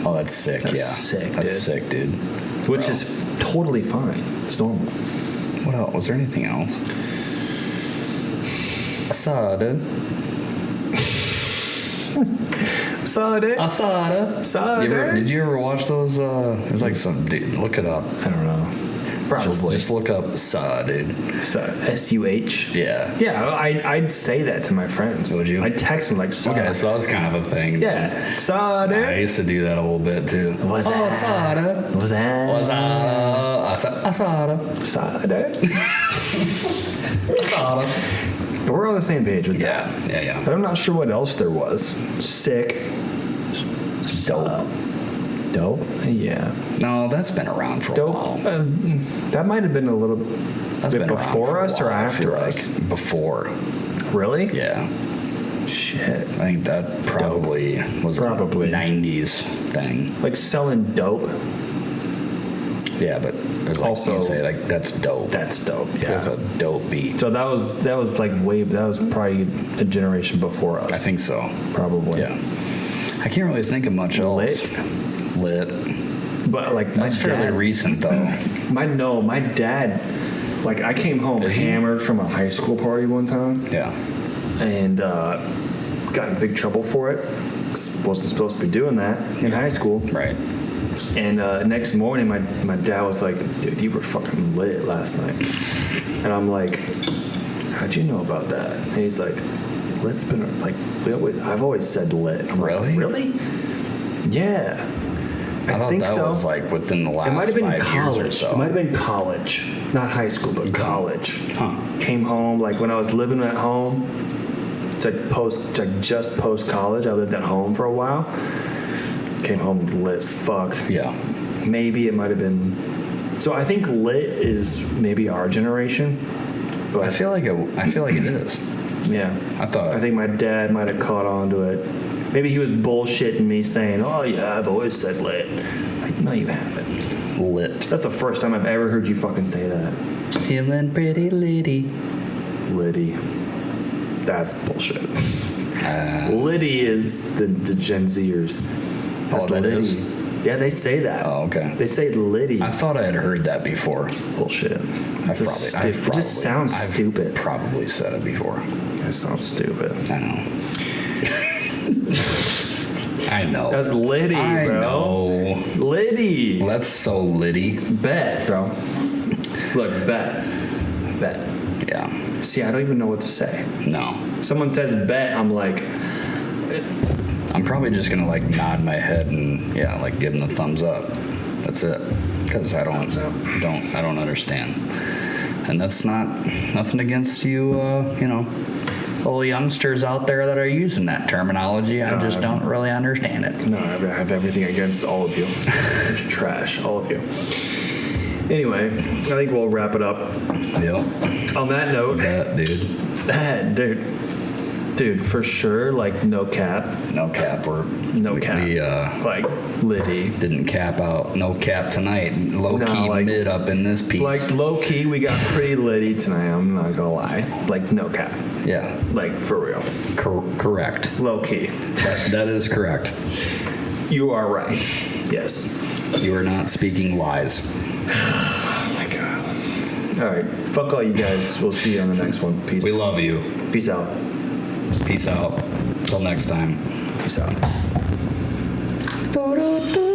Oh, that's sick. That's yeah. sick, That's dude. sick, dude. Which Bro. is totally fine. It's normal. What else? Was there anything else? Asada. Sade. Asada. Sade. Did you ever watch those? It was like some dude. Look it up. I don't know. Probably. Just look up Asada, dude. S-U-H. Yeah. Yeah, I'd say that to my friends. Would you? I'd text them like, Sade. Okay, so that was kind of a thing. Yeah. I Sade. used to do that a little bit too. What's Oh, that? Asada. What's that? Asada. Sade. Asada. We're on the same page with that. Yeah. But I'm not sure what else there was. Sick. Dope. Dope? Yeah. No, that's been around for a Dope. while. That might have been a little That's bit been around before for a us or while, I feel after us. like. Before. Really? Yeah. Shit. I think that probably was Probably. a 90s thing. Like selling dope. Yeah, but there's like Also- you say like that's dope. That's dope. Yeah. That's a dope beat. So that was like that was probably a generation before us. I think so. Probably. Yeah. I can't really think of much else. Lit. But like That's fairly recent though. my dad, like I came home Is he? hammered from a high school party one time Yeah. and got in big trouble for it. Wasn't supposed to be doing that in high school. Right. And next morning, my dad was like, "Dude, you were fucking lit last night." And I'm like, "How'd you know about that?" And he's like, "Lit's been like, I've always said lit." I'm Really? like, "Really?" Yeah. I thought think that so. was like within the last It might have been 5 years or college. so. It might have been college, not high school, but college. Huh. Came home like when I was living at home. It's like just post college. I lived at home for a while. Came home lit as fuck. Yeah. Maybe it might have been. So I think lit is maybe our generation. But I feel like it is. yeah. I think my dad might have caught on to it. Maybe he was bullshitting me saying, "Oh yeah, I've always said lit." Like, no, you haven't. lit. That's the first time I've ever heard you fucking say that. Feeling pretty litty. Liddy. That's bullshit. Liddy is the Gen Zers. That's that Liddy. is? Yeah, they say that. Oh, okay. They say Liddy. I thought I had heard that before. Bullshit. It It just sounds stupid. Probably said it before. It sounds stupid. I know. I know. That's Liddy, I bro. know. Liddy. Well, that's so litty. Bet, bro. Look, bet. Yeah. See, I don't even know what to say. No. Someone says bet, I'm like, I'm probably just gonna like nod my head and like give them the thumbs up. That's it. Because I don't understand. And that's nothing against you, little youngsters out there that are using that terminology. I just don't really understand it. no, I have everything against all of you. It's trash, all of you. Anyway, I think we'll wrap it up. Yep. On that note, dude, for sure, like no cap. No cap. No cap. We Like Liddy. didn't cap out. No cap tonight. Low No, key like- mid up in this piece. Like low key, we got pretty Liddy tonight. I'm not gonna lie. Like no cap. yeah. Like for real. Correct. Low key. That is correct. You are right. Yes. You are not speaking lies. Oh my god. All right. Fuck all you guys. We'll see you on the next one. Peace. We love you. Peace out. Peace out. Till next time. Peace out. Do-do-do.